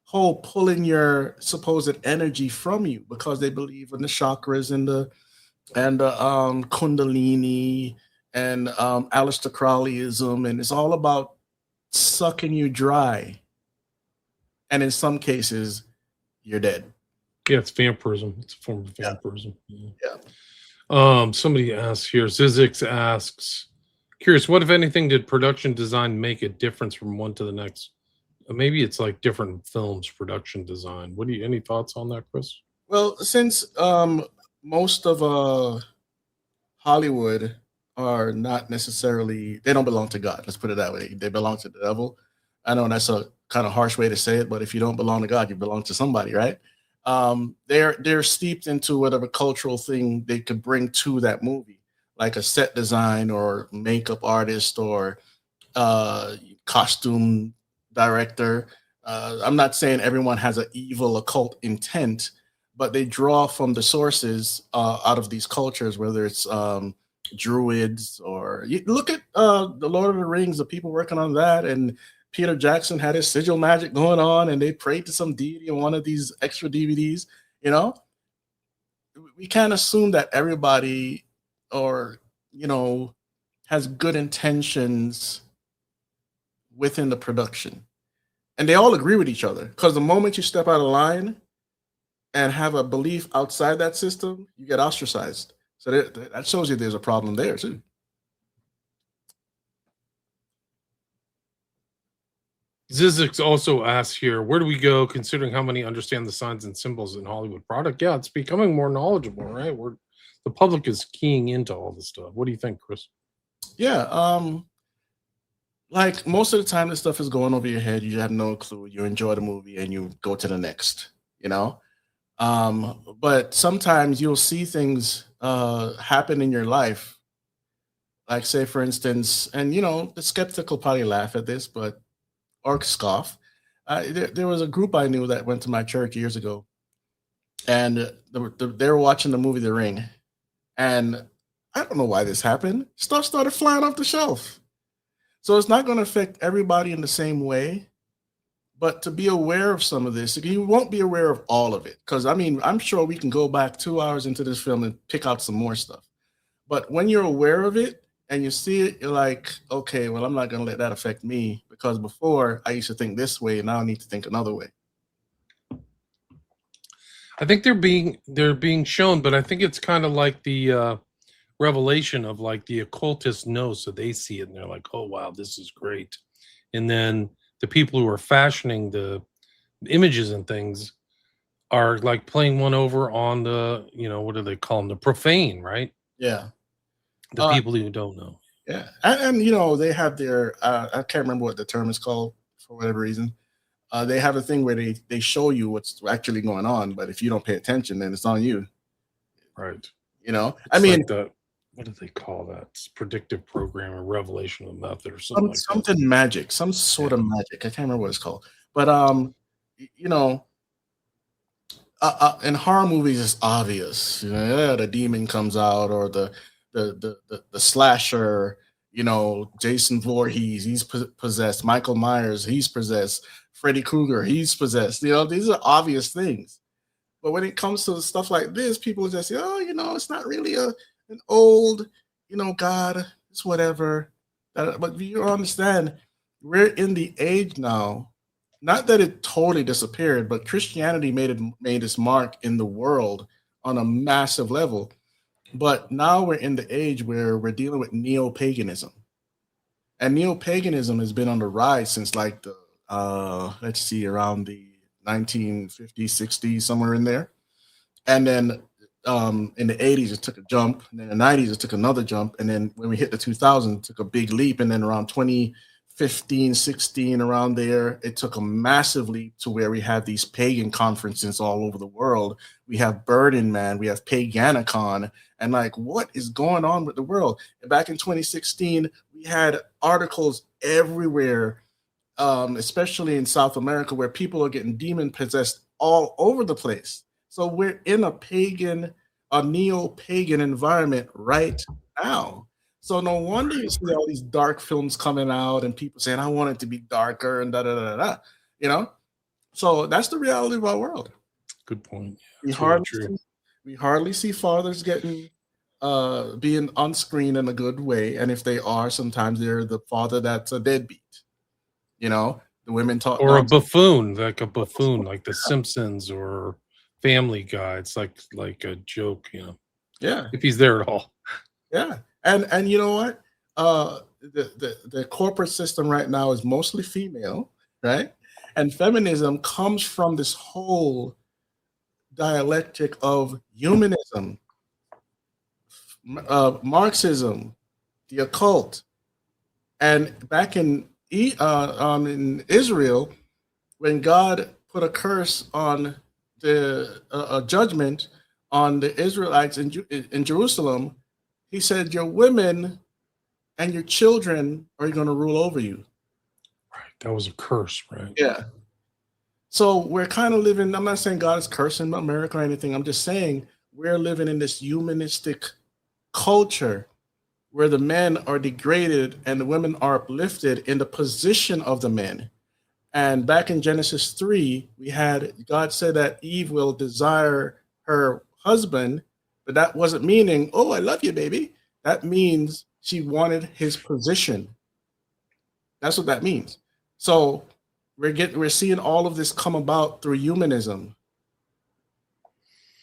whole pulling your supposed energy from you because they believe in the chakras and the kundalini and Aleister Crowleyism, and it's all about sucking you dry. And in some cases, you're dead. Yeah, it's vampirism. It's a form of vampirism. Yeah. Somebody asks here. Zizix asks, curious, what if anything did production design make a difference from one to the next? Maybe it's like different films production design. Any thoughts on that, Chris? Well, since most of Hollywood are not necessarily, they don't belong to God. Let's put it that way. They belong to the devil. I know that's a kind of harsh way to say it, but if you don't belong to God, you belong to somebody, right? They're steeped into whatever cultural thing they could bring to that movie, like a set design or makeup artist or costume director. I'm not saying everyone has an evil occult intent, but they draw from the sources out of these cultures, whether it's druids or you look at the Lord of the Rings, the people working on that, and Peter Jackson had his sigil magic going on, and they prayed to some deity in one of these extra DVDs. We can't assume that everybody has good intentions within the production, and they all agree with each other, because the moment you step out of line, and have a belief outside that system, you get ostracized. So that shows you there's a problem there too. Zizix also asks here, where do we go considering how many understand the signs and symbols in Hollywood product? Yeah, it's becoming more knowledgeable, right? The public is keying into all this stuff. What do you think, Chris? Yeah, like most of the time, this stuff is going over your head. You have no clue. You enjoy the movie and you go to the next. You know, but sometimes you'll see things happen in your life. Like, say, for instance, and the skeptical probably laugh at this, but or scoff. There was a group I knew that went to my church years ago, and they were watching the movie The Ring, and I don't know why this happened. Stuff started flying off the shelf. So it's not going to affect everybody in the same way, but to be aware of some of this, you won't be aware of all of it. Because I mean, I'm sure we can go back 2 hours into this film and pick out some more stuff. But when you're aware of it and you see it, you're like, okay, well, I'm not going to let that affect me because before I used to think this way, and now I need to think another way. I think they're being shown, but I think it's kind of like the revelation of like the occultists know, so they see it and they're like, oh wow, this is great. And then the people who are fashioning the images and things are like playing one over on the, what do they call them, the profane, right? Yeah. The people who don't know. Yeah, and they have their I can't remember what the term is called for whatever reason. They have a thing where they show you what's actually going on, but if you don't pay attention, then it's on you. Right. I mean, like the, what do they call that? It's predictive program or revelation of method or something like something that. magic, some sort of magic. I can't remember what it's called, but in horror movies, it's obvious. Yeah, the demon comes out, or the slasher. Jason Voorhees, he's possessed. Michael Myers, he's possessed. Freddy Krueger, he's possessed. These are obvious things. But when it comes to stuff like this, people just say, "Oh, it's not really an old, God. It's whatever." But you understand, we're in the age now. Not that it totally disappeared, but Christianity made its mark in the world on a massive level. But now we're in the age where we're dealing with neo-paganism, and neo-paganism has been on the rise since like the let's see, around the 1950s, 60s, somewhere in there. And then in the 80s, it took a jump. And then in the 90s, it took another jump. And then when we hit the 2000s, it took a big leap. And then around 2015, 16, around there, it took a massive leap to where we have these pagan conferences all over the world. We have Burning Man, we have Paganicon. And like, what is going on with the world? And back in 2016, we had articles everywhere, especially in South America, where people are getting demon possessed all over the place. So we're in a neo-pagan environment right now. So no wonder you see all these dark films coming out and people saying, "I want it to be darker," and da da da da. So that's the reality of our world. Good point. We hardly see fathers getting being on screen in a good way, and if they are, sometimes they're the father that's a deadbeat. The women talk, or a buffoon, like The Simpsons or Family Guy. It's like a joke, Yeah, if he's there at all. Yeah, and you know what? The corporate system right now is mostly female, right? And feminism comes from this whole dialectic of humanism, Marxism, the occult, and back in Israel, when God put a curse on a judgment on the Israelites in Jerusalem, he said, "Your women and your children are going to rule over you." Right. That was a curse, right? Yeah. So we're kind of living, I'm not saying God is cursing America or anything. I'm just saying we're living in this humanistic culture where the men are degraded and the women are uplifted in the position of the men. And back in Genesis 3, God said that Eve will desire her husband, but that wasn't meaning, "Oh, I love you, baby." That means she wanted his position. That's what that means. So we're seeing all of this come about through humanism.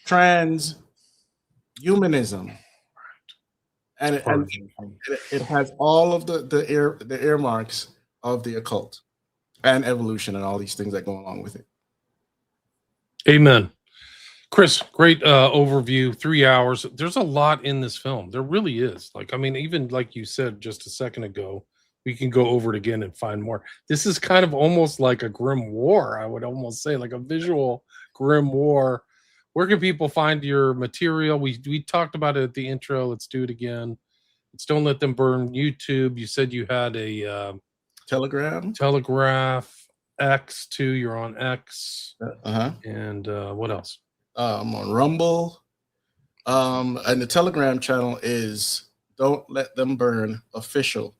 transhumanism, and it has all of the earmarks of the occult and evolution and all these things that go along with it. Amen. Chris, great overview. 3 hours. There's a lot in this film. There really is. Like, I mean, even like you said just a second ago, we can go over it again and find more. This is kind of almost like a grim war. I would almost say like a visual grim war. Where can people find your material? We talked about it at the intro. Let's do it again. It's Don't Let Them Burn YouTube. You said you had a Telegraph X too. You're on X. And what else? I'm on Rumble. And the Telegram channel is Don't Let Them Burn Official.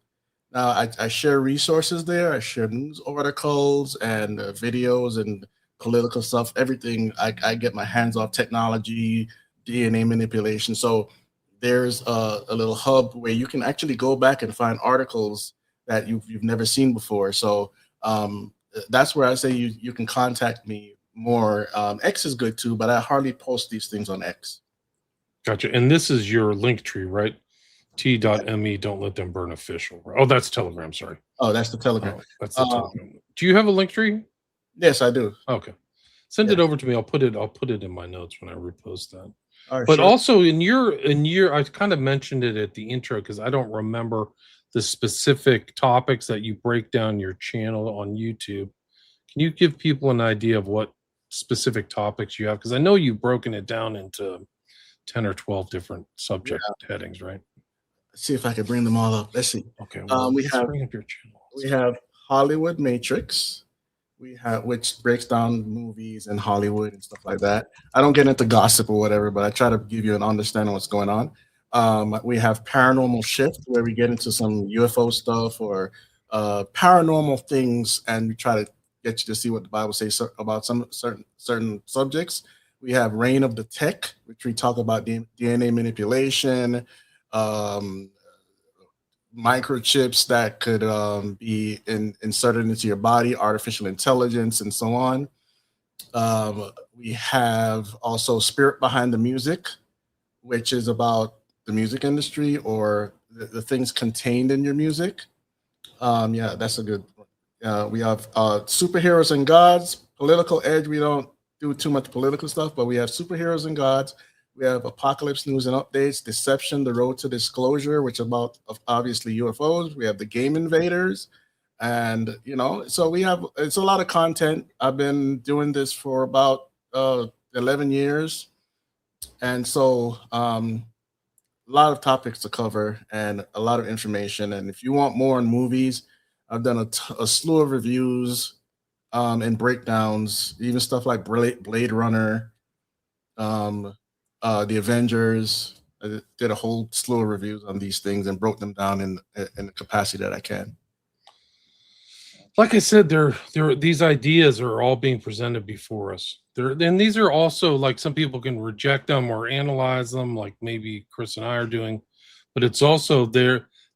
Now, I share resources there. I share news articles and videos and political stuff, everything. I get my hands off technology, DNA manipulation. So there's a little hub where you can actually go back and find articles that you've never seen before. So that's where I say you can contact me more. X is good too, but I hardly post these things on X. Gotcha. And this is your link tree, right? T.me, Don't Let Them Burn Official. Oh, that's Telegram. Sorry. Oh, that's the Telegram. Oh, that's the Telegram. Do you have a link tree? Yes, I do. Okay. Send it over to me. I'll put it in my notes when I repost that. Right, but also in your, I kind of mentioned it at the intro because I don't remember the specific topics that you break down your channel on YouTube. Can you give people an idea of what specific topics you have? Because I know you've broken it down into 10 or 12 different subject headings, right? Let's see if I can bring them all up. Let's see. Okay. Well, we have bring up your channel. We have Hollywood Matrix. Which breaks down movies and Hollywood and stuff like that. I don't get into gossip or whatever, but I try to give you an understanding of what's going on. We have Paranormal Shift, where we get into some UFO stuff or paranormal things, and we try to get you to see what the Bible says about some certain subjects. We have Reign of the Tech, which we talk about DNA manipulation, microchips that could be inserted into your body, artificial intelligence, and so on. We have also Spirit Behind the Music, which is about the music industry or the things contained in your music. Yeah, that's a good one. We have Superheroes and Gods, Political Edge. We don't do too much political stuff, but we have Superheroes and Gods. We have Apocalypse News and Updates, Deception, The Road to Disclosure, which is about obviously UFOs. We have the Game Invaders. And, so it's a lot of content. I've been doing this for about 11 years. And so a lot of topics to cover and a lot of information. And if you want more on movies, I've done a slew of reviews and breakdowns, even stuff like Blade Runner, the Avengers. I did a whole slew of reviews on these things and broke them down in the capacity that I can. Like I said, these ideas are all being presented before us. And these are also, like, some people can reject them or analyze them, like maybe Chris and I are doing, but it's also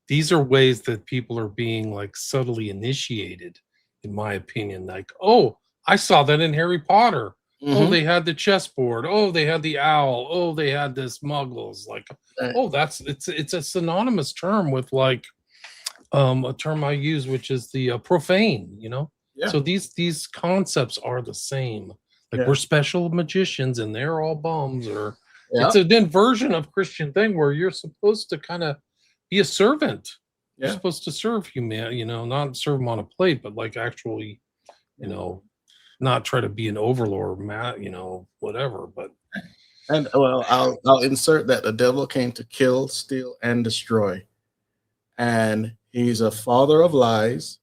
these are ways that people are being like subtly initiated, in my opinion. Like, oh, I saw that in Harry Potter. Oh, they had the chessboard. Oh, they had the owl. Oh, they had this muggles. Like, oh, it's a synonymous term with like a term I use, which is the profane. Yeah. So these concepts are the same. Like we're special magicians and they're all bums. Or it's a inversion of Christian thing where you're supposed to kind of be a servant. You're supposed to serve humanity. Not serve them on a plate, but like actually, not try to be an overlord, whatever. But well, I'll insert that the devil came to kill, steal, and destroy, and he's a father of lies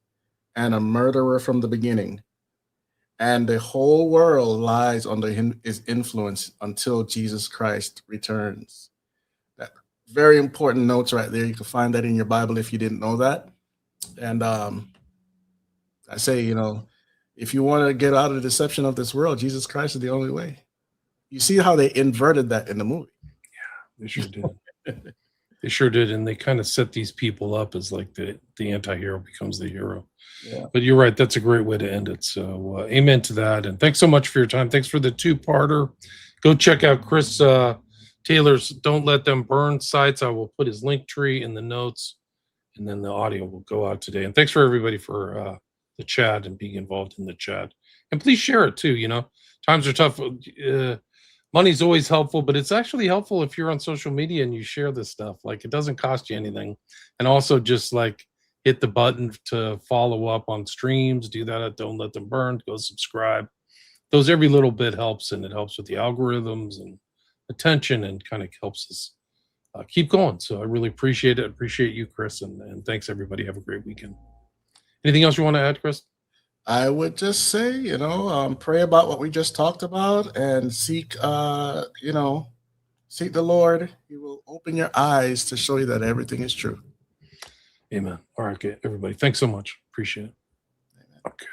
and a murderer from the beginning, and the whole world lies under his influence until Jesus Christ returns. That very important notes right there. You can find that in your Bible if you didn't know that. And I say, if you want to get out of the deception of this world, Jesus Christ is the only way. You see how they inverted that in the movie. Yeah, they sure did. They sure did. And they kind of set these people up as like the anti-hero becomes the hero. Yeah. But you're right. That's a great way to end it. So amen to that. And thanks so much for your time. Thanks for the two-parter. Go check out Chris Taylor's Don't Let Them Burn sites. I will put his link tree in the notes, and then the audio will go out today. And thanks for everybody for the chat and being involved in the chat. And please share it too. Times are tough. Money's always helpful, but it's actually helpful if you're on social media and you share this stuff. Like, it doesn't cost you anything. And also just like hit the button to follow up on streams. Do that at Don't Let Them Burn. Go subscribe. Every little bit helps, and it helps with the algorithms and attention, and kind of helps us keep going. So I really appreciate it. Appreciate you, Chris, and thanks everybody. Have a great weekend. Anything else you want to add, Chris? I would just say, pray about what we just talked about and seek, seek the Lord. He will open your eyes to show you that everything is true. Amen. All right, okay, everybody. Thanks so much. Appreciate it. Amen. Okay.